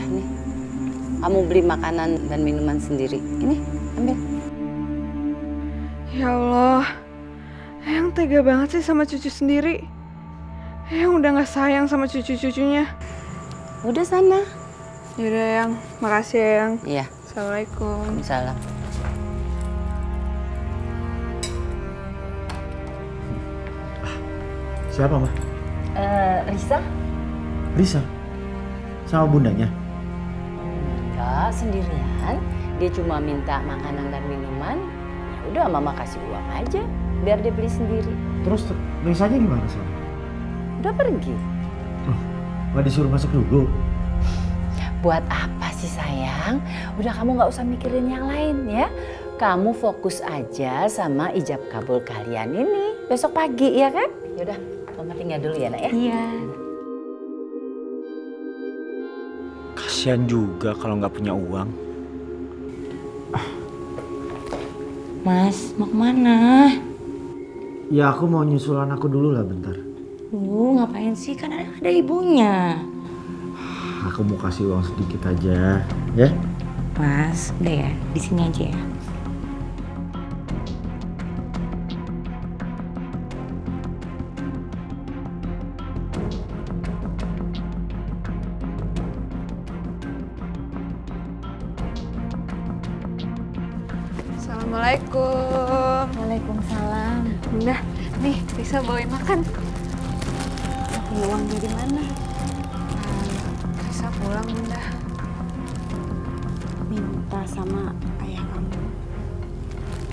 S13: Nih, kamu beli makanan dan minuman sendiri. Ini, ambil.
S8: Ya Allah, Eyang tega banget sih sama cucu sendiri. Eyang udah gak sayang sama cucu-cucunya.
S13: Udah sana.
S8: Yaudah Eyang, makasih Eyang.
S13: Iya.
S8: Assalamualaikum.
S13: Salam.
S15: Siapa, Ma?
S13: Risa?
S15: Risa? Sama bundanya?
S13: Enggak, sendirian. Dia cuma minta makanan dan minuman. Ya udah, Mama kasih uang aja biar dia beli sendiri.
S15: Terus Risanya gimana sekarang?
S13: Udah pergi.
S15: Oh, nggak disuruh masuk dulu?
S13: Buat apa sih sayang? Udah kamu nggak usah mikirin yang lain ya.
S12: kamu fokus aja sama ijab kabul kalian ini besok pagi ya kan? Yaudah, Mama tinggal dulu ya nak ya.
S2: Iya.
S15: Kasian juga kalau nggak punya uang.
S13: Mas, mau kemana?
S5: Ya aku mau nyusul anakku dulu lah bentar.
S13: Ngapain sih? Kan ada ibunya.
S5: Aku mau kasih uang sedikit aja, ya?
S13: Mas, udah ya, di sini aja ya.
S8: Assalamualaikum.
S2: Waalaikumsalam.
S8: Bunda, nih Risa bawain makan.
S2: Punya uang dari mana?
S8: Risa pulang Bunda.
S2: Minta sama ayah kamu.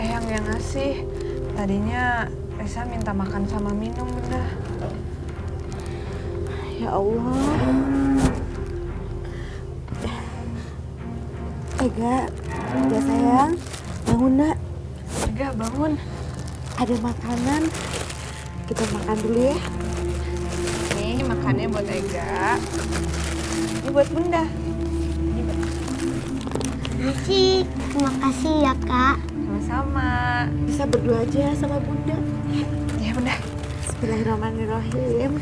S8: Eyang yang ngasih. Tadinya Risa minta makan sama minum Bunda.
S2: Ya Allah. Ega, ya sayang. Bangun nak.
S8: Ega bangun.
S2: Ada makanan. Kita makan dulu ya.
S8: Nih makannya buat Ega. Ini buat Bunda.
S9: Nasi, terima kasih ya kak.
S8: Sama-sama.
S2: Bisa berdua aja sama Bunda.
S8: Ya Bunda.
S2: Bismillahirrahmanirrahim.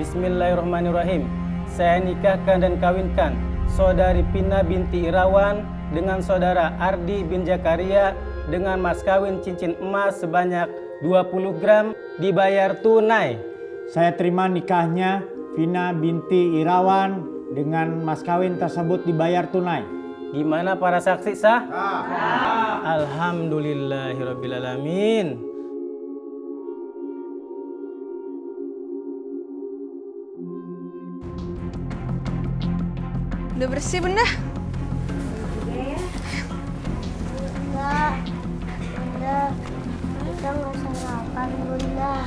S16: Bismillahirrahmanirrahim. Saya nikahkan dan kawinkan saudari Pina binti Irawan dengan saudara Ardi bin Zakaria dengan mas kawin cincin emas sebanyak 20 gram dibayar tunai.
S5: Saya terima nikahnya Vina binti Irawan dengan mas kawin tersebut dibayar tunai.
S16: Gimana para saksi sah? Alhamdulillahirabbil alamin.
S8: Udah bersih Bunda?
S9: Bunda, kita nggak sarapan Bunda.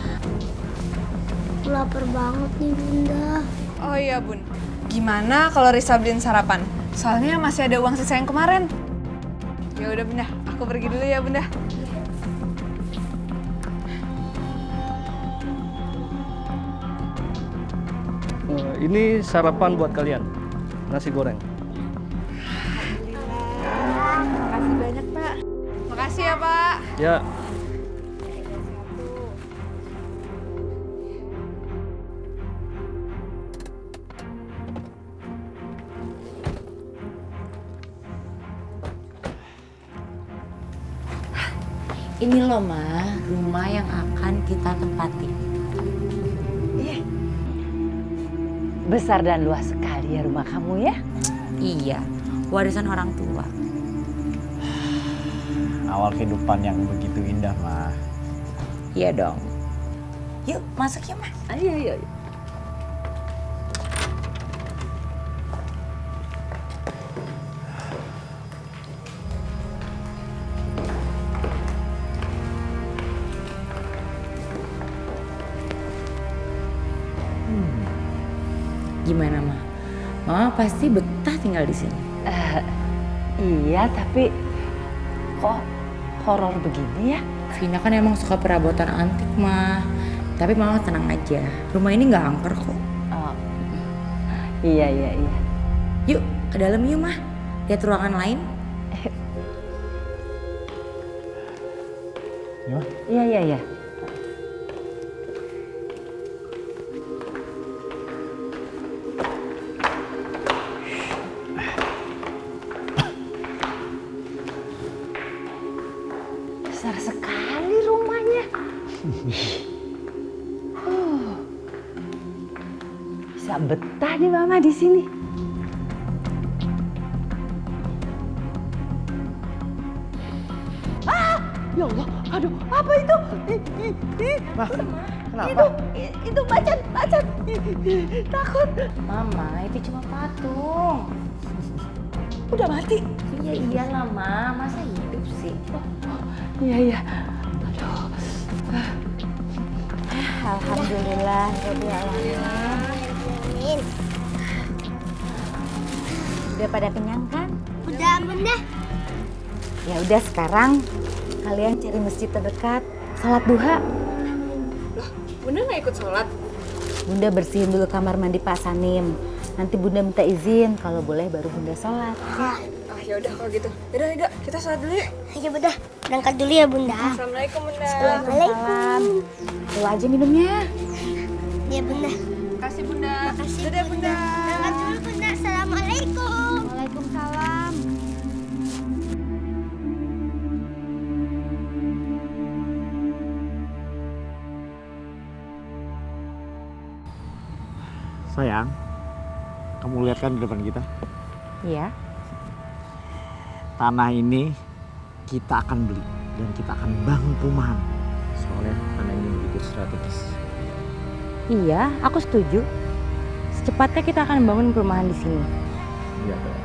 S9: Aku lapar banget nih Bunda.
S8: Oh iya Bun, gimana kalau Risa beliin sarapan? Soalnya masih ada uang sisa yang kemarin. Ya udah Bunda, aku pergi dulu ya Bunda.
S6: Ini sarapan buat kalian, nasi goreng.
S8: Makasih banyak Pak. Makasih ya Pak.
S6: Ya.
S13: Ini loh Ma, rumah yang akan kita tempati.
S12: Iya. Besar dan luas sekali ya rumah kamu ya.
S13: Iya, warisan orang tua.
S15: Awal kehidupan yang begitu indah, Ma.
S13: Iya dong. Yuk, masuk ya, Ma.
S12: Ayo, ayo.
S13: Gimana, Ma? Mama pasti betah tinggal di sini.
S12: Iya, tapi kok horor begini ya?
S13: Vina kan emang suka perabotan antik, Ma. Tapi Mama tenang aja. Rumah ini nggak angker kok.
S12: Oh. Iya.
S13: Yuk, ke dalam yuk, Ma. Lihat ruangan lain.
S12: Iya. Besar sekali rumahnya. Bisa betah nih Mama di sini.
S7: Aduh, apa itu?
S5: Ma, kenapa?
S7: Itu macan. Takut.
S13: Mama, itu cuma patung.
S7: Udah mati?
S13: Iya iyalah Ma, masa hidup sih?
S7: Iya.
S2: Alhamdulillah, Rabbil alamin. Udah pada kenyang kan?
S9: Udah, Bunda.
S2: Ya udah sekarang kalian cari masjid terdekat, salat duha.
S8: Bunda nggak ikut sholat?
S2: Bunda bersihin dulu kamar mandi Pak Sanim. Nanti Bunda minta izin, kalau boleh baru Bunda sholat.
S8: Ya udah kalau gitu. Yaudah, Ega, kita sholat dulu ya.
S9: Ayo Bunda, berangkat dulu ya Bunda.
S8: Assalamualaikum Bunda.
S9: Assalamualaikum.
S2: Tuh aja minumnya.
S9: Ya Bunda.
S8: Makasih Bunda.
S9: Makasih
S8: Dadah Bunda.
S9: Berangkat dulu Bunda. Assalamualaikum.
S2: Waalaikumsalam.
S5: Sayang, kamu lihat kan di depan kita?
S2: Iya.
S5: Tanah ini kita akan beli dan kita akan bangun perumahan. Soalnya tanah ini begitu strategis.
S13: Iya, aku setuju. Secepatnya kita akan bangun perumahan di sini.
S5: Iya, Kak.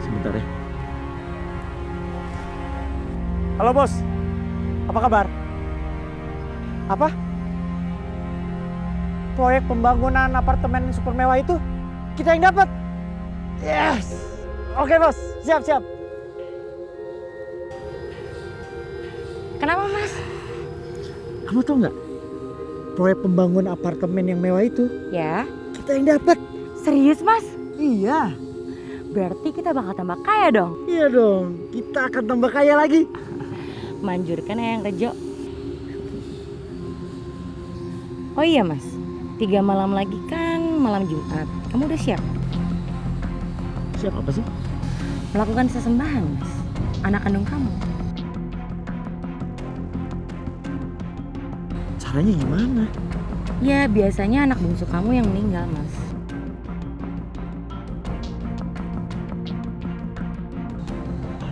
S5: Sebentar ya. Halo bos, apa kabar? Apa? Proyek pembangunan apartemen super mewah itu kita yang dapat. Yes. Oke bos, siap.
S13: Kenapa Mas?
S5: Kamu tahu nggak? Proyek pembangunan apartemen yang mewah itu
S13: Ya.
S5: kita yang dapat.
S13: Serius Mas?
S5: Iya.
S13: Berarti kita bakal tambah kaya dong?
S5: Iya dong, kita akan tambah kaya lagi.
S13: Manjurkan Eyang Rejo. Oh iya Mas, 3 malam lagi kan malam Jumat. Kamu udah siap?
S5: Siap apa sih?
S13: Melakukan sesembahan Mas, anak kandung kamu.
S5: Caranya gimana?
S13: Ya biasanya anak bungsu kamu yang meninggal Mas.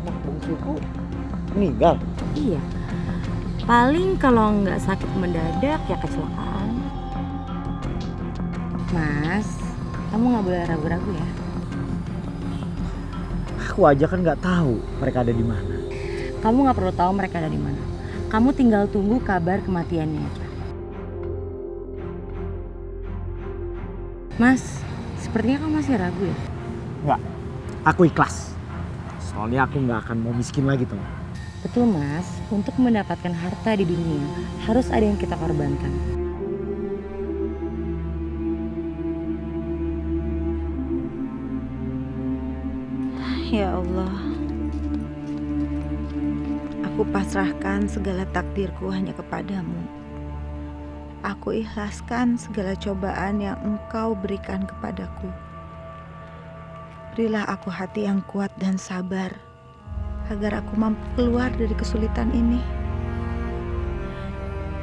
S5: Anak bungsuku meninggal?
S13: Iya, paling kalau nggak sakit mendadak ya kecelakaan. Mas, kamu nggak boleh ragu-ragu ya.
S5: Aku aja kan nggak tahu mereka ada di mana.
S13: Kamu nggak perlu tahu mereka ada di mana. Kamu tinggal tunggu kabar kematiannya aja. Mas, sepertinya kamu masih ragu ya?
S5: Nggak, aku ikhlas. Soalnya aku nggak akan mau miskin lagi tuh.
S13: Betul Mas, untuk mendapatkan harta di dunia harus ada yang kita korbankan.
S7: Ya Allah, aku pasrahkan segala takdirku hanya kepadamu. Aku ikhlaskan segala cobaan yang Engkau berikan kepadaku. Berilah aku hati yang kuat dan sabar, agar aku mampu keluar dari kesulitan ini.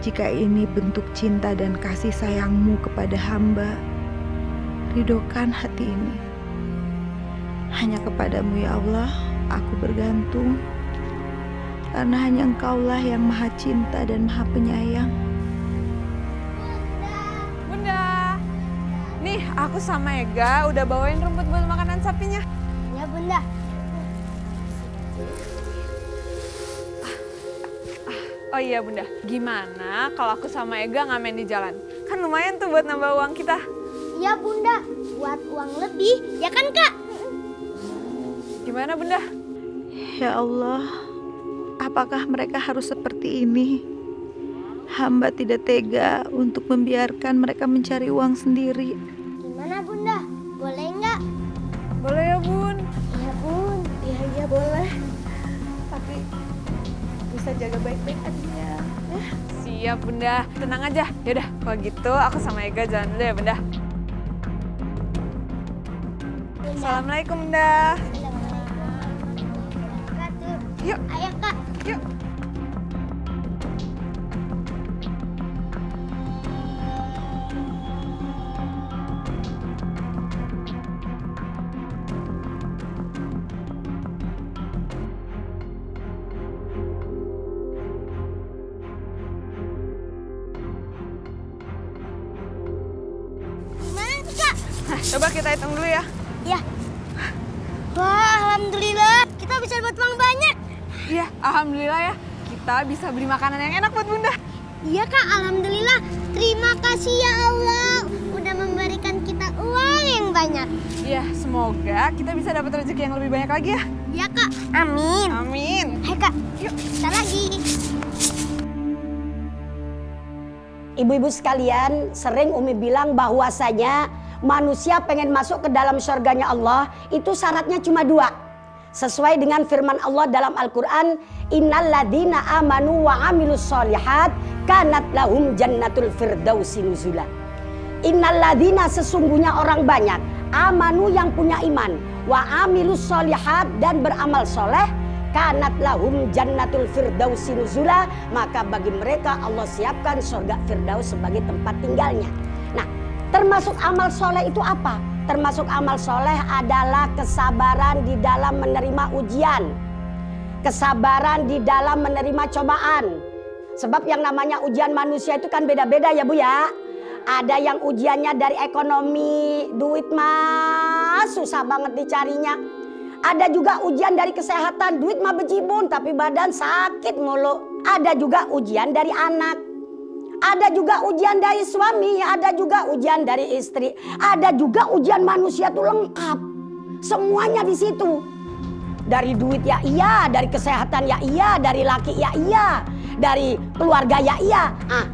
S7: Jika ini bentuk cinta dan kasih sayang-Mu kepada hamba, ridhokan hati ini. Hanya kepadamu ya Allah, aku bergantung. Karena hanya Engkaulah yang maha cinta dan maha penyayang.
S8: Bunda, nih aku sama Ega udah bawain rumput buat makanan sapinya.
S9: Ya Bunda.
S8: Oh iya Bunda, gimana kalau aku sama Ega ngamen di jalan? Kan lumayan tuh buat nambah uang kita.
S9: Iya Bunda, buat uang lebih, ya kan Kak?
S8: Gimana Bunda?
S7: Ya Allah, apakah mereka harus seperti ini? Hamba tidak tega untuk membiarkan mereka mencari uang sendiri.
S9: Gimana Bunda? Boleh nggak?
S8: Boleh ya Bun.
S9: Iya Bun.
S7: Iya boleh. Tapi bisa jaga baik-baik adiknya.
S8: Siap Bunda, tenang aja. Yaudah, kalau gitu aku sama Ega jalan dulu ya Bunda. Assalamualaikum Bunda. Yuk.
S9: Ayo Kak.
S8: Yuk. Coba kita hitung dulu ya.
S9: Ya. Wah, alhamdulillah. Kita bisa dapat uang banyak.
S8: Iya, alhamdulillah ya. Kita bisa beli makanan yang enak buat Bunda.
S9: Iya Kak, alhamdulillah. Terima kasih ya Allah. Udah memberikan kita uang yang banyak.
S8: Iya, semoga kita bisa dapat rezeki yang lebih banyak lagi ya.
S9: Iya Kak. Amin.
S8: Amin.
S9: Hai Kak, yuk kita lagi.
S3: Ibu-ibu sekalian, sering Umi bilang bahwasanya manusia pengen masuk ke dalam surganya Allah itu syaratnya cuma 2. Sesuai dengan firman Allah dalam Al-Quran, innalladzina amanu wa amilus solihat kanat lahum jannatul firdausi nuzula. Innalladzina, sesungguhnya orang banyak, amanu yang punya iman, wa amilus solihat dan beramal soleh, kanat lahum jannatul firdausi nuzula, maka bagi mereka Allah siapkan surga firdaus sebagai tempat tinggalnya. Nah, termasuk amal soleh itu apa? Termasuk amal soleh adalah kesabaran di dalam menerima ujian, kesabaran di dalam menerima cobaan. Sebab yang namanya ujian manusia itu kan beda-beda ya Bu ya. Ada yang ujiannya dari ekonomi, duit mah susah banget dicarinya. Ada juga ujian dari kesehatan, duit mah bejibun tapi badan sakit mulu. Ada juga ujian dari anak. Ada juga ujian dari suami, ada juga ujian dari istri. Ada juga ujian manusia tuh lengkap. Semuanya di situ. Dari duit ya iya, dari kesehatan ya iya, dari laki ya iya, dari keluarga ya iya.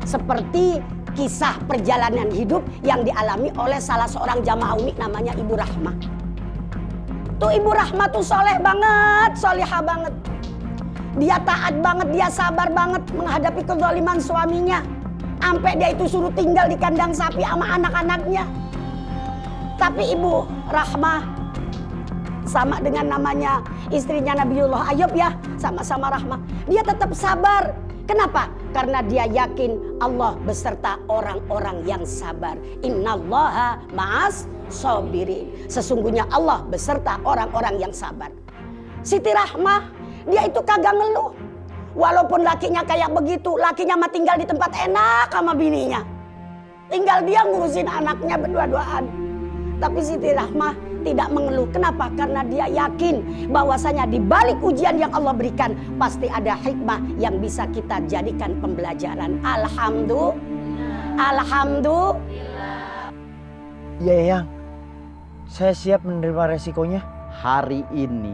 S3: Seperti kisah perjalanan hidup yang dialami oleh salah seorang jamaah Umi namanya Ibu Rahmah. Tuh Ibu Rahmah tuh soleh banget, solihah banget. Dia taat banget, dia sabar banget menghadapi kezaliman suaminya. Sampai dia itu suruh tinggal di kandang sapi sama anak-anaknya. Tapi Ibu Rahmah sama dengan namanya istrinya Nabiullah Ayub ya, sama-sama Rahmah. Dia tetap sabar. Kenapa? Karena dia yakin Allah beserta orang-orang yang sabar. Innallaha ma'as sabirin. Sesungguhnya Allah beserta orang-orang yang sabar. Siti Rahmah, dia itu kagak ngeluh. Walaupun lakinya kayak begitu, lakinya mah tinggal di tempat enak sama bininya. Tinggal dia ngurusin anaknya berdua-duaan. Tapi Siti Rahmah tidak mengeluh. Kenapa? Karena dia yakin bahwasanya di balik ujian yang Allah berikan pasti ada hikmah yang bisa kita jadikan pembelajaran. Alhamdulillah. Alhamdulillah.
S15: Iya Eyang, saya siap menerima resikonya.
S14: Hari ini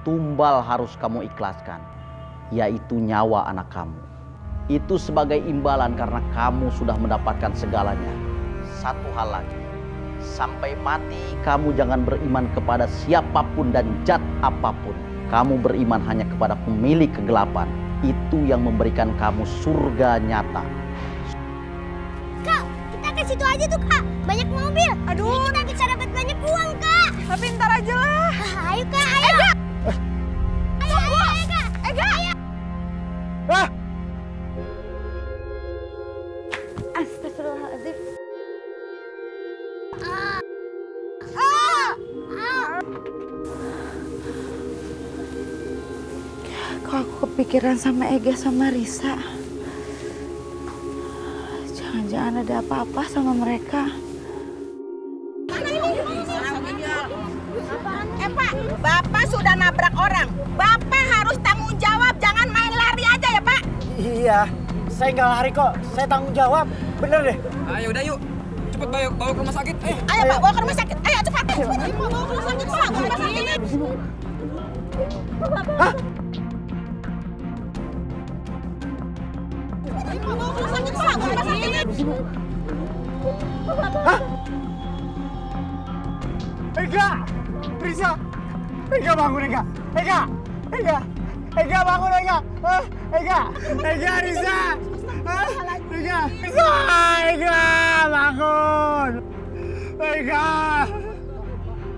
S14: tumbal harus kamu ikhlaskan, yaitu nyawa anak kamu. Itu sebagai imbalan karena kamu sudah mendapatkan segalanya. Satu hal lagi, sampai mati kamu jangan beriman kepada siapapun dan zat apapun. Kamu beriman hanya kepada pemilik kegelapan. Itu yang memberikan kamu surga nyata.
S9: Kak, kita ke situ aja tuh Kak. Banyak mobil. Aduh, kita bisa dapat banyak uang Kak.
S8: Tapi ntar aja lah.
S9: Ayo Kak, ayo. Ayo Kak.
S8: Ega.
S5: Ah!
S2: Astagfirullahaladzim.
S7: Kok aku kepikiran sama Ega sama Risa? Jangan-jangan ada apa-apa sama mereka.
S12: Pak, Bapak sudah nabrak orang. Bapak harus tanggung jawab, jangan main lari aja ya Pak.
S5: Iya, saya nggak lari kok. Saya tanggung jawab. Bener deh.
S10: Ayo udah yuk. Cepet bawa ke rumah sakit.
S12: Ayo Pak, bawa ke rumah sakit. Ayo cepat. Bawa ke rumah sakit, Pak. Ke rumah sakit.
S5: Hah?
S12: Bawa ke rumah sakit, Pak. Ke rumah sakit.
S5: Hah? Ega! Risa! Ega bangun Ega! Ega! Ega! Ega bangun Ega! Ega! Ega Risa! Ega! Risa! Ega bangun! Ega!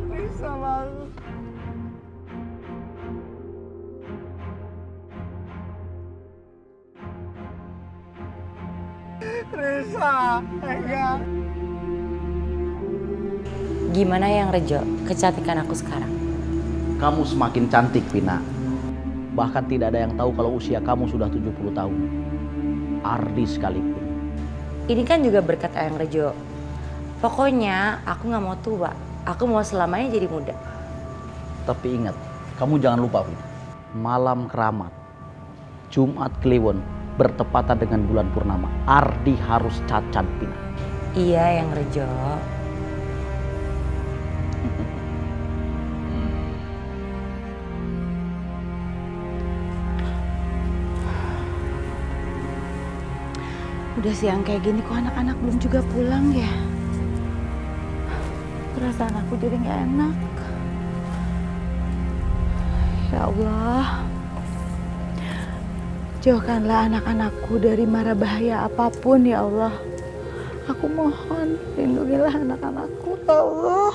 S5: Risa bangun! Risa! Ega!
S13: Gimana yang Rejo, kecantikan aku sekarang?
S14: Kamu semakin cantik, Vina. Bahkan tidak ada yang tahu kalau usia kamu sudah 70 tahun. Ardi sekalipun.
S13: Ini kan juga berkat Eyang Rejo. Pokoknya aku nggak mau tua. Aku mau selamanya jadi muda.
S14: Tapi ingat, kamu jangan lupa, Vina. Malam keramat, Jumat Kliwon, bertepatan dengan bulan purnama. Ardi harus cacat, Vina.
S13: Iya, yang Rejo.
S7: Udah siang kayak gini kok anak-anak belum juga pulang ya? Perasaan aku jadi gak enak. Ya Allah, jauhkanlah anak-anakku dari mara bahaya apapun ya Allah. Aku mohon, lindungilah anak-anakku ya Allah.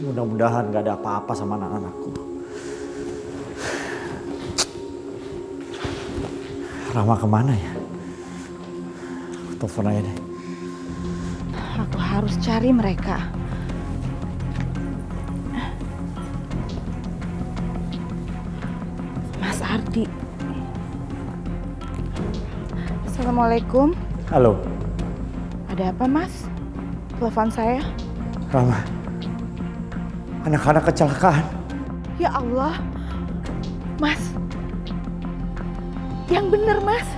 S5: Mudah-mudahan gak ada apa-apa sama anak-anakku. Rama kemana ya? Aku telepon aja deh.
S7: Aku harus cari mereka. Mas Ardi. Assalamualaikum.
S5: Halo.
S7: Ada apa, Mas? Telepon saya.
S5: Rama. Anak-anak kecelakaan.
S7: Ya Allah. Mas. Yang bener, Mas.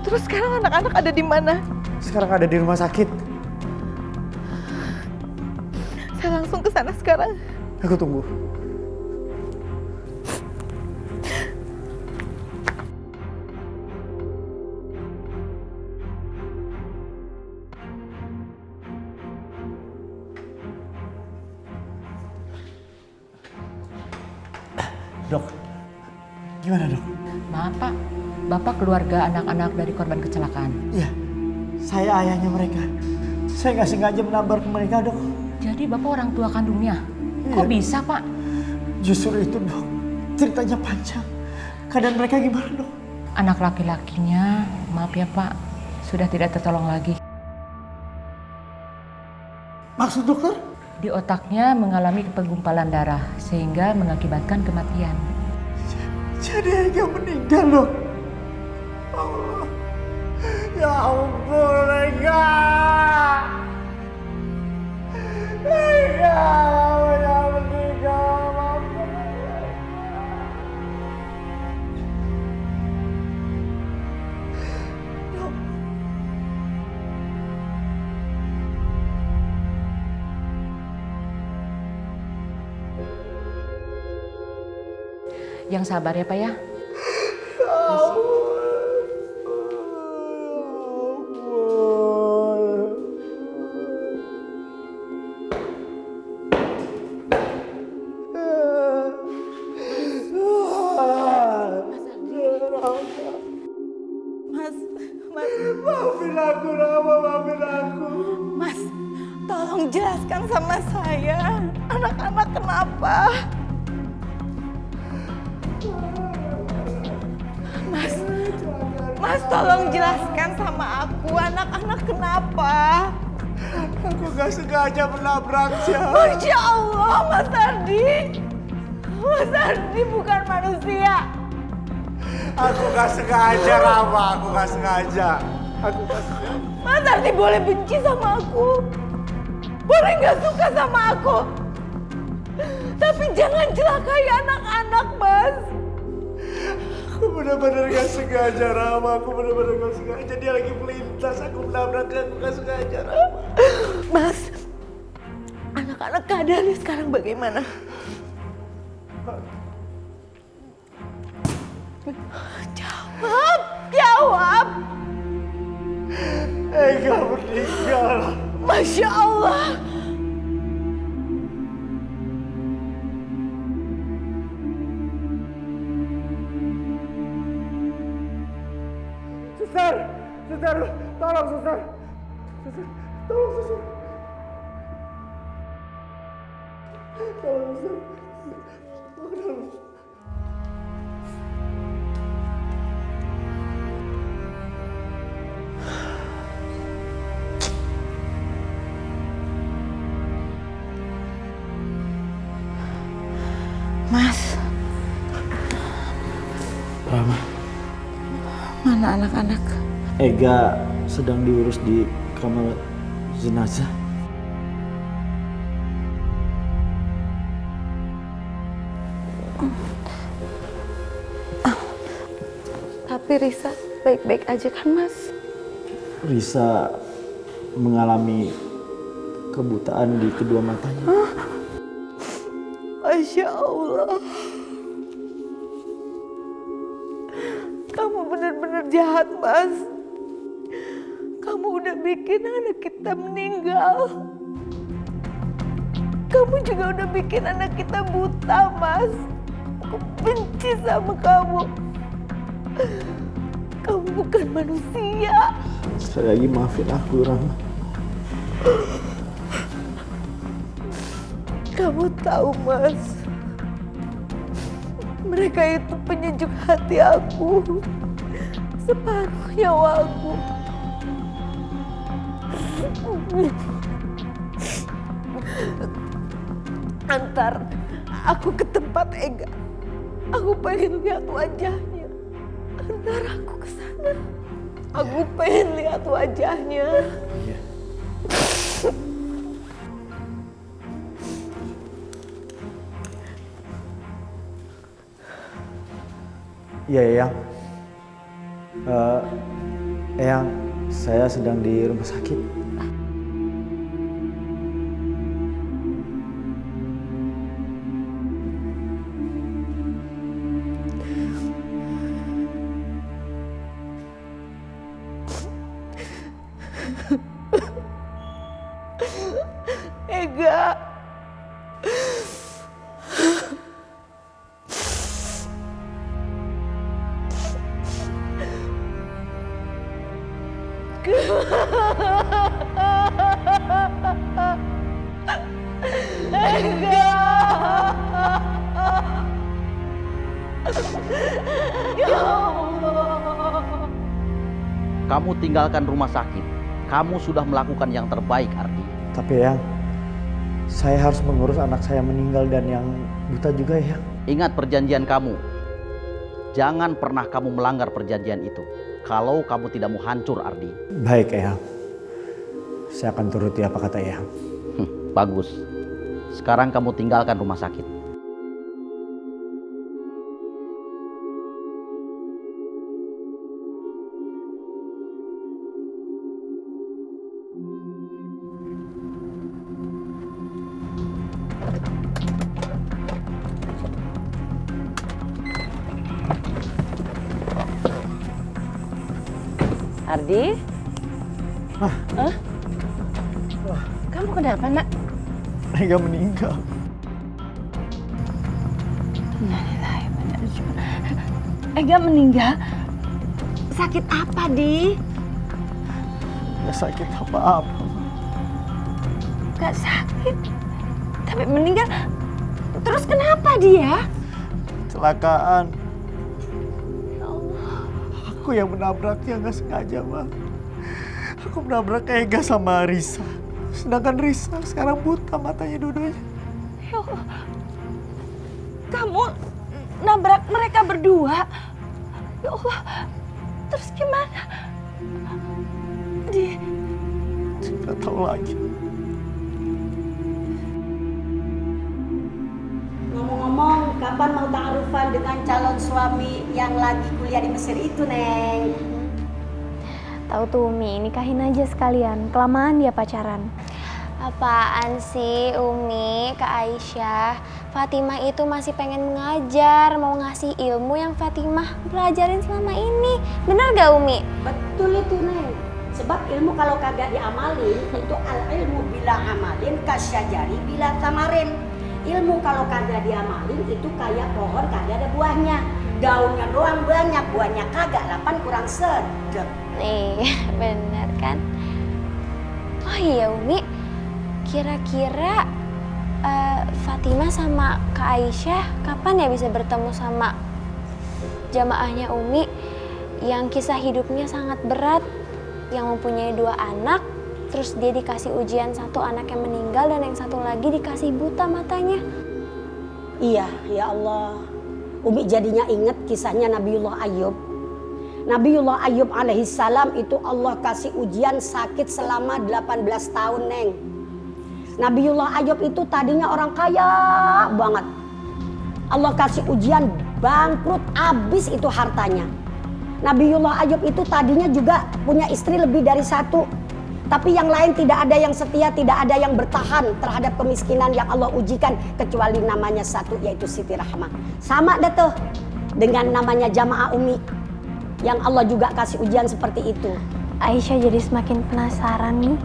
S7: Terus sekarang anak-anak ada di mana?
S5: Sekarang ada di rumah sakit.
S7: Saya langsung ke sana sekarang.
S5: Aku tunggu. Dok, gimana dok?
S13: Maaf Pak, Bapak keluarga anak-anak dari korban kecelakaan.
S5: Iya, saya ayahnya mereka. Saya nggak sengaja menabrak mereka dok.
S13: Jadi Bapak orang tua kandungnya?
S5: Iya.
S13: Kok bisa Pak?
S5: Justru itu dok, ceritanya panjang. Keadaan mereka gimana dok?
S13: Anak laki-lakinya, maaf ya Pak, sudah tidak tertolong lagi.
S5: Maksud dokter?
S13: Di otaknya mengalami penggumpalan darah sehingga mengakibatkan kematian.
S5: Jadi Ega meninggal dok. Allah. Ya ampun Ega. Ega, kamu jangan meninggal. Maafkan Ega. Dok.
S13: Yang sabar ya Pak ya.
S5: Maafin aku, Rama, maafin aku.
S7: Mas, tolong jelaskan sama saya. Anak-anak kenapa? Mas tolong jelaskan sama aku, anak-anak kenapa?
S5: Aku gak sengaja menabrak siapa.
S7: Masya Allah, Mas Ardi. Mas Ardi bukan manusia.
S5: Aku gak sengaja, Rama. Aku gak sengaja. Aku gak sengaja.
S7: Mas Ardi boleh benci sama aku. Boleh gak suka sama aku. Tapi jangan celakai anak-anak, Mas.
S5: Aku benar-benar gak sengaja, Rama. Aku benar-benar gak sengaja. Dia lagi melintas. Aku menabrak. Aku gak sengaja, Rama.
S7: Mas, anak-anak keadaannya sekarang bagaimana? Jawab, jawab.
S5: Ega meninggal.
S7: Masya Allah.
S5: Suster, suster, tolong suster. Suster, tolong suster. Tolong suster. Tolong suster.
S7: Mas.
S5: Rama.
S7: Mana anak-anak?
S15: Ega sedang diurus di kamar jenazah.
S7: Tapi Risa baik-baik aja kan, Mas?
S15: Risa mengalami kebutaan di kedua matanya.
S7: Masya Allah. Kamu benar-benar jahat, Mas. Kamu udah bikin anak kita meninggal. Kamu juga udah bikin anak kita buta, Mas. Aku benci sama kamu. Kamu bukan manusia.
S15: Sekali lagi maafin aku, Rama.
S7: Kamu tahu, Mas, mereka itu penyejuk hati aku, separuh nyawaku. Antar aku ke tempat Ega. Aku pengen lihat wajahnya. Antar aku ke sana. Aku pengen lihat wajahnya.
S15: Iya, Eyang. Eyang, saya sedang di rumah sakit.
S7: Ega.
S14: Kamu tinggalkan rumah sakit. Kamu sudah melakukan yang terbaik, Ardi.
S15: Tapi Eyang, saya harus mengurus anak saya meninggal dan yang buta juga, Eyang.
S14: Ingat perjanjian kamu. Jangan pernah kamu melanggar perjanjian itu. Kalau kamu tidak mau hancur, Ardi.
S15: Baik, Eyang. Saya akan turuti apa kata Eyang.
S14: Bagus. Sekarang kamu tinggalkan rumah sakit.
S12: Ardi? Kamu kenapa, Nak?
S15: Ega meninggal.
S12: Ega meninggal? Sakit apa, Di?
S15: Gak sakit apa-apa.
S12: Gak sakit? Tapi meninggal? Terus kenapa dia?
S15: Kecelakaan. Aku yang menabraknya nggak sengaja, Ma. Aku menabrak Ega sama Risa. Sedangkan Risa sekarang buta matanya dua-duanya.
S12: Ya Allah. Kamu nabrak mereka berdua? Ya Allah. Terus gimana?
S15: Nggak tahu lagi.
S3: Ngomong-ngomong, kapan mau ta'arufan dengan calon suami yang lagi kuliah di Mesir itu, Neng?
S2: Tahu tuh Umi, nikahin aja sekalian. Kelamaan dia pacaran.
S1: Apaan sih Umi, Kak Aisyah? Fatimah itu masih pengen mengajar, mau ngasih ilmu yang Fatimah pelajarin selama ini. Bener gak Umi?
S3: Betul itu, Neng. Sebab ilmu kalau kagak diamalin, itu al-ilmu bila amalin kasyajari bila tamarin. Ilmu kalau kagak diamalin itu kayak pohon kagak ada buahnya. Daunnya doang banyak, buahnya kagak, 8 kurang sedep.
S1: Iya, bener kan? Oh iya Umi, kira-kira Fatimah sama Kak Aisyah kapan ya bisa bertemu sama jamaahnya Umi yang kisah hidupnya sangat berat, yang mempunyai 2 anak, terus dia dikasih ujian, 1 anak yang meninggal dan yang 1 lagi dikasih buta matanya.
S3: Iya, ya Allah. Umi jadinya inget kisahnya Nabiullah Ayub. Nabiullah Ayub alaihissalam itu Allah kasih ujian sakit selama 18 tahun, Neng. Nabiullah Ayub itu tadinya orang kaya banget. Allah kasih ujian bangkrut, habis itu hartanya. Nabiullah Ayub itu tadinya juga punya istri lebih dari satu. Tapi yang lain tidak ada yang setia, tidak ada yang bertahan terhadap kemiskinan yang Allah ujikan. Kecuali namanya satu, yaitu Siti Rahmah. Sama deh tuh dengan namanya Jamaah Umi, yang Allah juga kasih ujian seperti itu.
S2: Aisyah jadi semakin penasaran nih.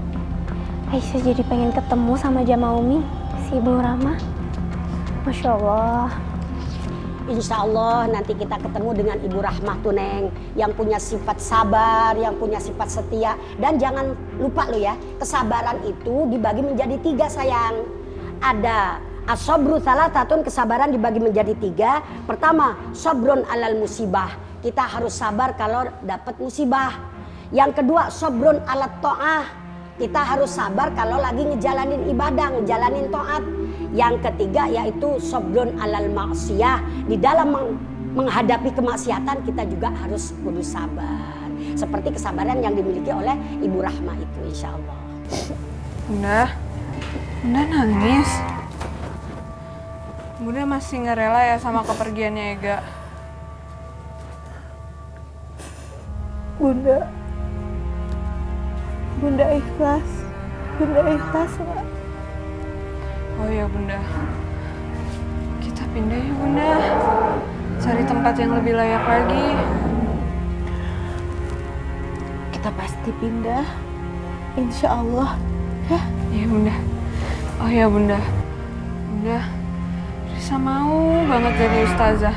S2: Aisyah jadi pengen ketemu sama Jamaah Umi, si Ibu Rahmah. Masya Allah.
S3: Insya Allah nanti kita ketemu dengan Ibu Rahmah tuh, Neng, yang punya sifat sabar, yang punya sifat setia. Dan jangan lupa lo ya, kesabaran itu dibagi menjadi 3, sayang. Ada as-sabru thalathatun, kesabaran dibagi menjadi 3. Pertama, sabrun alal musibah, kita harus sabar kalau dapat musibah. Yang kedua, sabrun alat ta'ah, kita harus sabar kalau lagi ngejalanin ibadah, ngejalanin taat. Yang ketiga yaitu sabrun alal maksiyah, di dalam menghadapi kemaksiatan kita juga harus kudu sabar. Seperti kesabaran yang dimiliki oleh Ibu Rahmah itu, insya Allah.
S8: Bunda nangis. Bunda masih nggak rela ya sama kepergiannya Ega.
S7: Bunda ikhlas. Bunda ikhlas, Mak.
S8: Oh ya Bunda, kita pindah ya Bunda, cari tempat yang lebih layak lagi.
S7: Kita pasti pindah, insya Allah. Ya?
S8: Iya Bunda. Oh ya Bunda, Risa mau banget jadi ustazah.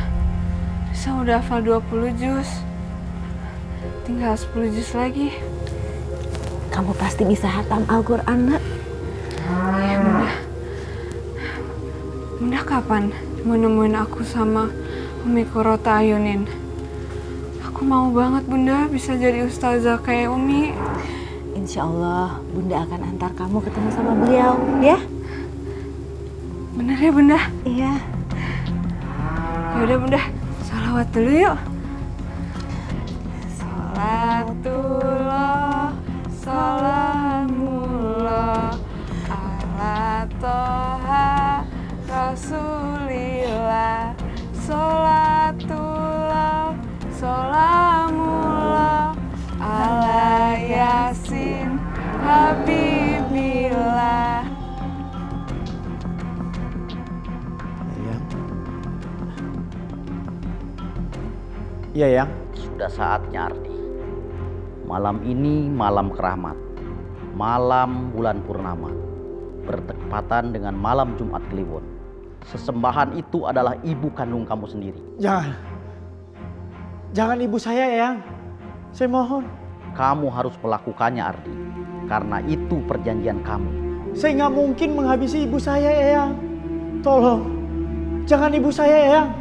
S8: Risa udah hafal 20 juz, tinggal 10 juz lagi.
S7: Kamu pasti bisa hatam Al-Quran, Nak.
S8: Iya Bunda. Bunda kapan mau nemuin aku sama Umi Kurota Ayunin? Aku mau banget Bunda bisa jadi ustazah kayak Umi.
S7: Insya Allah Bunda akan antar kamu ketemu sama beliau, ya?
S8: Bener ya Bunda?
S7: Iya.
S8: Yaudah Bunda, sholawat dulu yuk. Sholatullah, salamullah, ala toha Rasulillah, sholatullah, salamullah, ala yasin habibillah.
S5: Iya ya.
S14: Sudah saatnya Ardi. Malam ini malam keramat, malam bulan purnama, bertepatan dengan malam Jumat Kliwon. Sesembahan itu adalah ibu kandung kamu sendiri.
S5: Jangan ibu saya, Eyang. Saya mohon.
S14: Kamu harus melakukannya, Ardi. Karena itu perjanjian kamu.
S5: Saya nggak mungkin menghabisi ibu saya, Eyang. Tolong, jangan ibu saya, Eyang.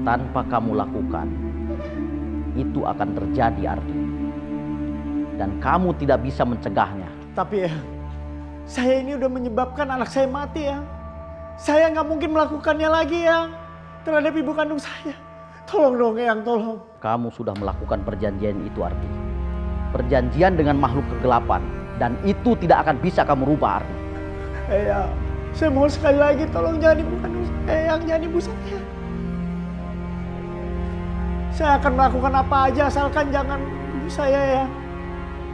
S14: Tanpa kamu lakukan, itu akan terjadi, Ardi. Dan kamu tidak bisa mencegahnya.
S5: Tapi Eyang, saya ini udah menyebabkan anak saya mati, Eyang. Saya nggak mungkin melakukannya lagi, Eyang, terhadap ibu kandung saya. Tolong dong, Eyang, tolong.
S14: Kamu sudah melakukan perjanjian itu, Ardi. Perjanjian dengan makhluk kegelapan. Dan itu tidak akan bisa kamu rubah, Ardi.
S5: Eyang, saya mohon sekali lagi, tolong jangan ibu kandung saya, Eyang, jangan ibu saya. Saya akan melakukan apa aja asalkan jangan ibu saya, Eyang.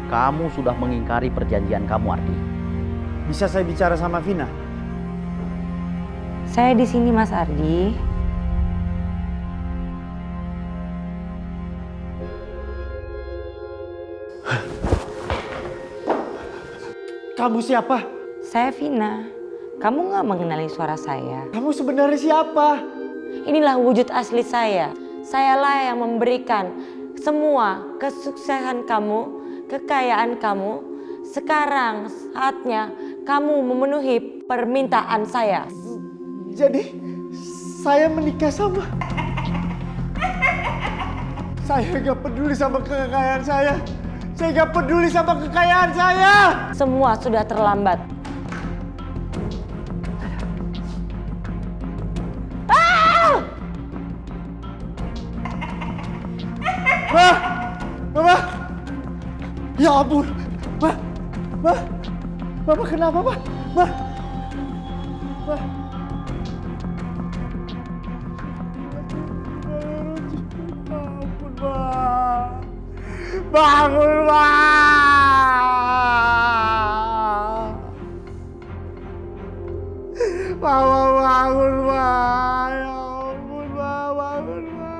S14: Kamu sudah mengingkari perjanjian kamu, Ardi.
S5: Bisa saya bicara sama Vina?
S13: Saya di sini, Mas Ardi.
S5: Kamu siapa?
S13: Saya Vina. Kamu nggak mengenali suara saya?
S5: Kamu sebenarnya siapa?
S13: Inilah wujud asli saya. Sayalah yang memberikan semua kesuksesan kamu, kekayaan kamu. Sekarang saatnya kamu memenuhi permintaan saya.
S5: Jadi saya menikah sama... Saya gak peduli sama kekayaan saya. Saya gak peduli sama kekayaan saya.
S13: Semua sudah terlambat.
S5: Ma! Ya ampun. Mama kenapa, Ma? Ma. Ampun, Ma. Bangun, Ma. Mama bangun, Ma. Ya ampun, Ma. Bangun, Ma.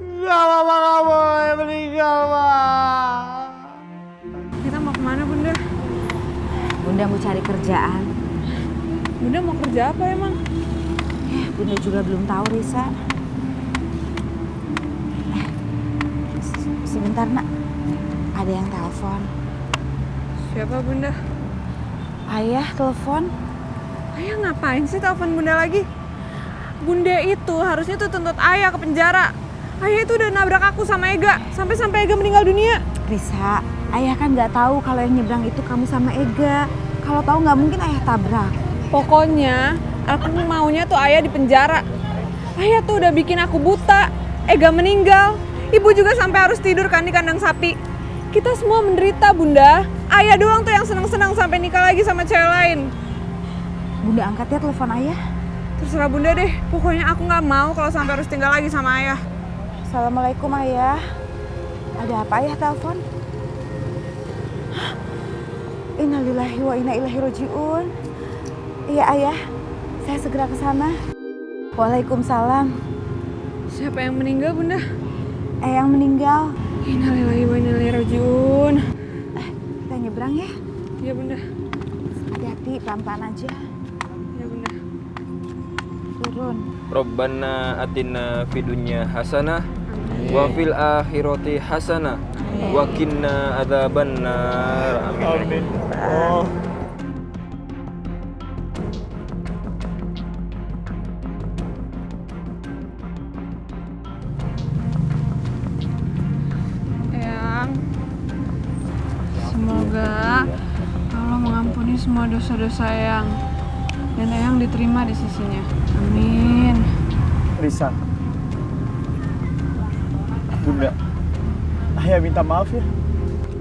S5: Enggak, Mama nggak boleh meninggal, Ma.
S8: Kita mau kemana, Bunda?
S12: Bunda mau cari kerjaan.
S8: Bunda mau kerja apa emang?
S12: Bunda juga belum tahu, Risa. Sebentar, Nak. Ada yang telepon.
S8: Siapa, Bunda?
S12: Ayah telepon.
S8: Ayah ngapain sih telepon Bunda lagi? Bunda itu harusnya tuh tuntut Ayah ke penjara. Ayah itu udah nabrak aku sama Ega, sampai Ega meninggal dunia.
S12: Risa, Ayah kan nggak tahu kalau yang nyebrang itu kamu sama Ega. Kalau tahu nggak mungkin Ayah tabrak.
S8: Pokoknya aku maunya tuh Ayah di penjara. Ayah tuh udah bikin aku buta. Ega meninggal. Ibu juga sampai harus tidur kan di kandang sapi. Kita semua menderita, Bunda. Ayah doang tuh yang senang-senang sampai nikah lagi sama cewek lain.
S12: Bunda angkat ya telepon Ayah.
S8: Terserah Bunda deh. Pokoknya aku nggak mau kalau sampai harus tinggal lagi sama Ayah.
S12: Assalamualaikum, Ayah. Ada apa Ayah telepon? Innalillahi wa inna ilaihi rajiun. Iya, Ayah. Saya segera ke sana. Waalaikumsalam.
S8: Siapa yang meninggal, Bunda?
S12: Yang meninggal.
S8: Innalillahi wa inna ilaihi rajiun.
S12: Kita nyebrang ya?
S8: Iya, Bunda.
S12: Hati-hati, pelan-pelan aja.
S8: Iya, Bunda.
S12: Turun.
S17: Rabbana atina fid dunya hasanah wa fil akhirati hasanah wa qina adzabannar. Amin.
S5: Oh.
S8: Eyang, semoga Allah mengampuni semua dosa-dosa Eyang dan Eyang diterima di sisinya. Amin.
S5: Risa. Bunda. Ayah minta maaf ya.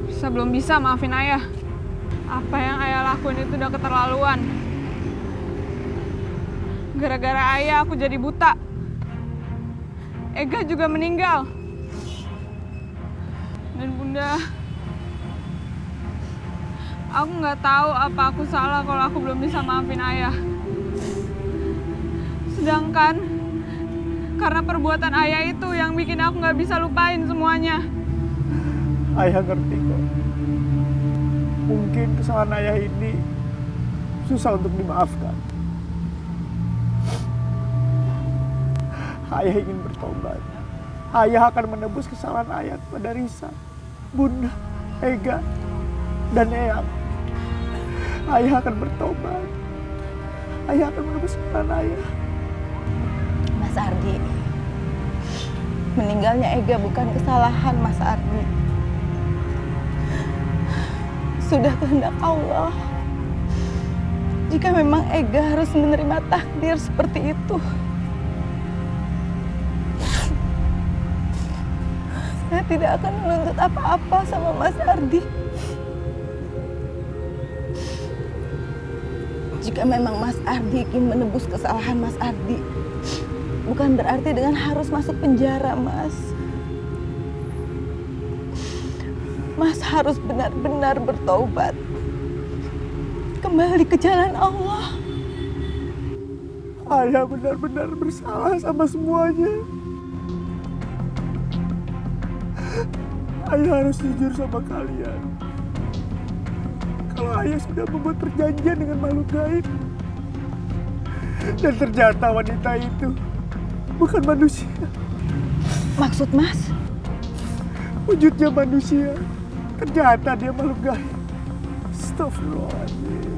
S8: Risa belum bisa maafin Ayah. Apa yang Ayah lakuin itu udah keterlaluan. Gara-gara Ayah aku jadi buta. Ega juga meninggal. Dan Bunda, aku nggak tahu apa aku salah kalau aku belum bisa maafin Ayah. Sedangkan karena perbuatan Ayah itu yang bikin aku nggak bisa lupain semuanya.
S5: Ayah ngerti kok. Mungkin kesalahan Ayah ini susah untuk dimaafkan. Ayah ingin bertobat. Ayah akan menebus kesalahan Ayah kepada Risa, Bunda, Ega, dan Eyang. Ayah akan bertobat. Ayah akan menebus kesalahan Ayah.
S7: Mas Ardi, meninggalnya Ega bukan kesalahan Mas Ardi. Sudah kehendak Allah. Jika memang Ega harus menerima takdir seperti itu, saya tidak akan menuntut apa-apa sama Mas Ardi. Jika memang Mas Ardi ingin menebus kesalahan Mas Ardi, bukan berarti dengan harus masuk penjara, Mas. Mas harus benar-benar bertobat. Kembali ke jalan Allah.
S5: Ayah benar-benar bersalah sama semuanya. Ayah harus jujur sama kalian. Kalau Ayah sudah membuat perjanjian dengan makhluk gaib. Dan ternyata wanita itu bukan manusia.
S7: Maksud Mas?
S5: Wujudnya manusia. Ternyata dia makhluk gaib. Astagfirullahaladzim.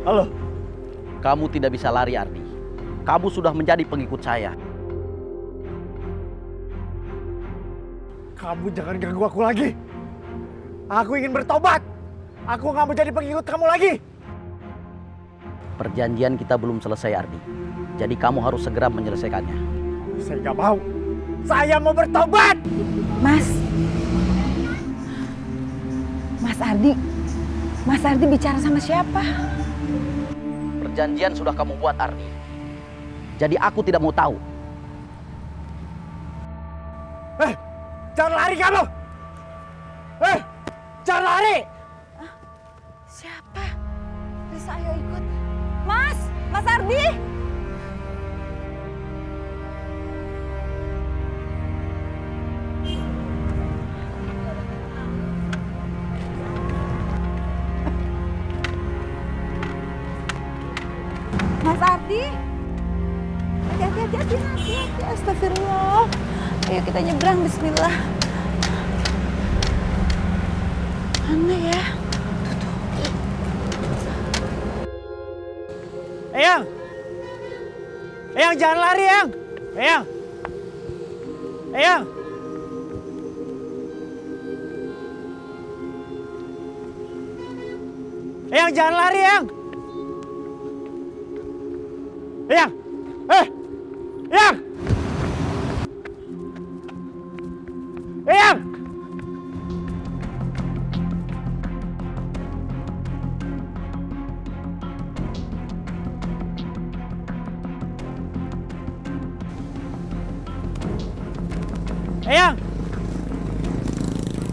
S14: Halo. Kamu tidak bisa lari, Ardi. Kamu sudah menjadi pengikut saya.
S5: Kamu jangan ganggu aku lagi. Aku ingin bertobat. Aku nggak mau jadi pengikut kamu lagi.
S14: Perjanjian kita belum selesai, Ardi. Jadi kamu harus segera menyelesaikannya.
S5: Saya nggak mau. Saya mau bertobat.
S7: Mas Ardi. Mas Ardi bicara sama siapa?
S14: Perjanjian sudah kamu buat, Ardi. Jadi aku tidak mau tahu.
S5: Jangan lari kamu. Jangan lari.
S7: Siapa? Risa, ayo ikut. Mas Ardi. Mas Ardi. Hati-hati. Astagfirullah. Ayo kita nyebrang, bismillah. Mana ya?
S5: Eyang, jangan lari, Eyang. Eyang. Eyang, jangan lari, Eyang. Eyang. Eyang. Eyang.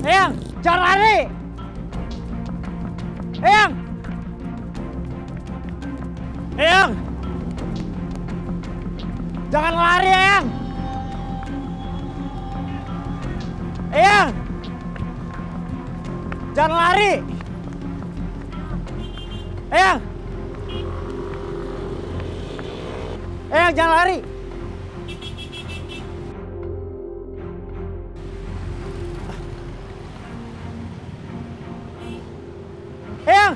S5: Eyang, jangan lari. Eyang. Jangan lari, Eyang. Jangan lari. Eyang, jangan lari. Eyang.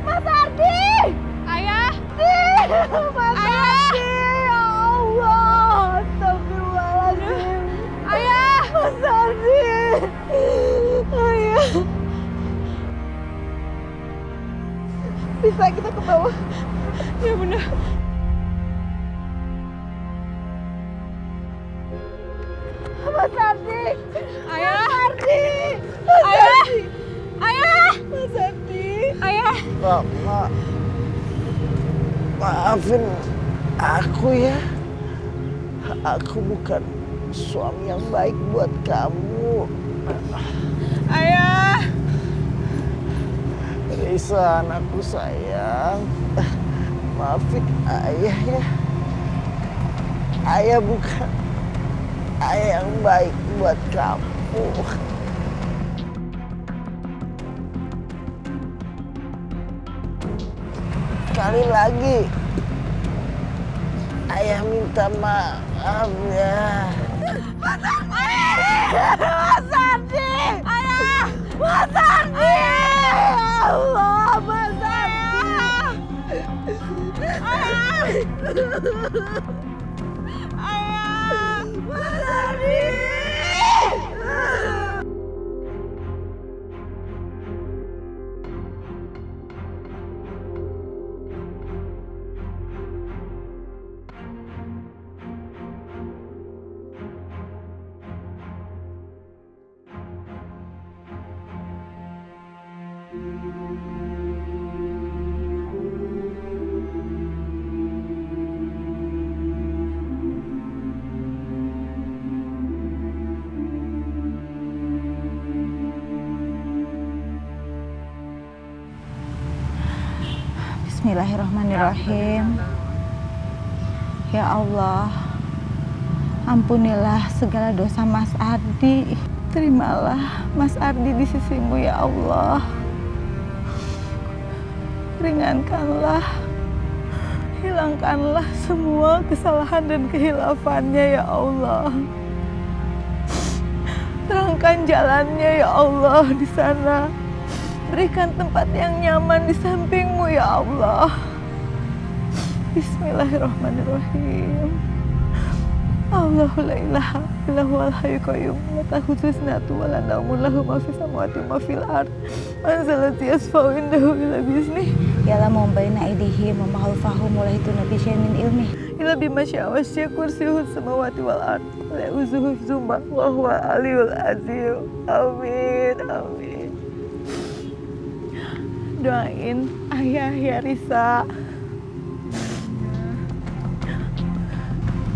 S9: Mas Ardi! Ayah! Mas Ardi! Ya Allah! Astagfirullahaladzim! Ayah! Mas Ardi! Ayah! Bisa kita ke bawah? Ya benar. Mas Ardi! Ayah! Mas Ardi! Ayah! Ayah! Mas Ardi! Ayah!
S15: Maafin aku ya. Aku bukan suami yang baik buat kamu.
S9: Ayah!
S15: Risa, anakku sayang. Maafin ayah ya. Ayah bukan ayah yang baik buat kamu. Sekali lagi, ayah minta maaf ya.
S9: Mas Ardi! Ayah! Mas Ardi! Ya Allah, Mas Ardi! Ayah! Ayah! Mas Ardi!
S7: Bismillahirrahmanirrahim. Ya Allah, ampunilah segala dosa Mas Ardi. Terimalah Mas Ardi di sisimu ya Allah. Ringankanlah, hilangkanlah semua kesalahan dan kehilafannya ya Allah. Terangkan jalannya ya Allah di sana. Berikan tempat yang nyaman di sampingmu ya Allah. Bismillahirrahmanirrahim. Allahu la ilaha illa huwal hayyul qayyum la ta'khudhuhu sinatun wa la nawmun lahu ma fis samawati wa ma fil ard. Man zalladzi yashfa'u indahu illa bi'idznihi. Ya'lamu ma baina aydihim wa ma khalfahum wa la yuhituna bi syai'in min ilmihi illa bima syaa wa wasi'a kursiyyuhu samawati wal ard wa la yu'uzuhu hifdzuhuma wa huwa aliyyul azim. Amin. Amin. Doain ayah ya Risa.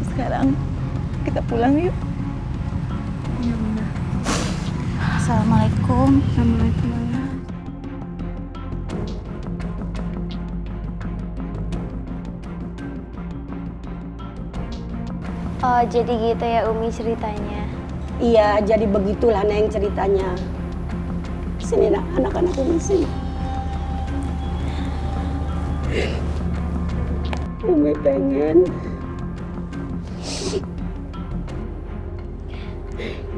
S7: Sekarang kita pulang yuk.
S8: Iya benar.
S7: Assalamualaikum.
S8: Assalamualaikum.
S1: Oh, jadi gitu ya Umi ceritanya.
S3: Iya, jadi begitulah Neng ceritanya. Sini nak, anak-anak Umi sini. Umi pengen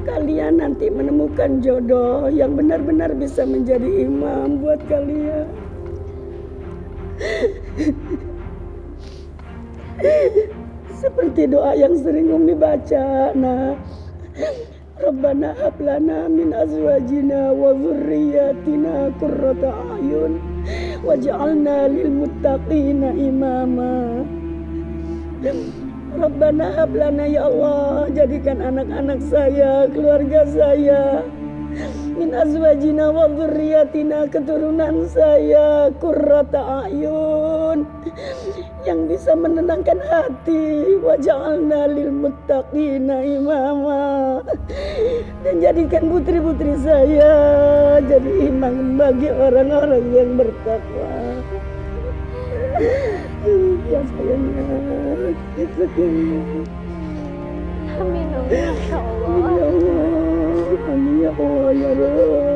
S3: kalian nanti menemukan jodoh yang benar-benar bisa menjadi imam buat kalian. Seperti doa yang sering Umi baca, nah, Rabbana hab lana min azwajina wa dzurriyyatina qurrata a'yun waj'alna lil muttaqina imama. Rabbana hab lana ya Allah, jadikan anak-anak saya, keluarga saya, min azwajina wa dzurriyyatina, keturunan saya, qurrata a'yun, yang bisa menenangkan hati, waj'alna lil muttaqina imama, dan jadikan putri-putri saya jadi imam bagi orang-orang yang bertakwa. Ya sayangnya, itu
S1: Amin, ya Allah.
S3: Amin ya Allah, amin ya Allah ya Rabb.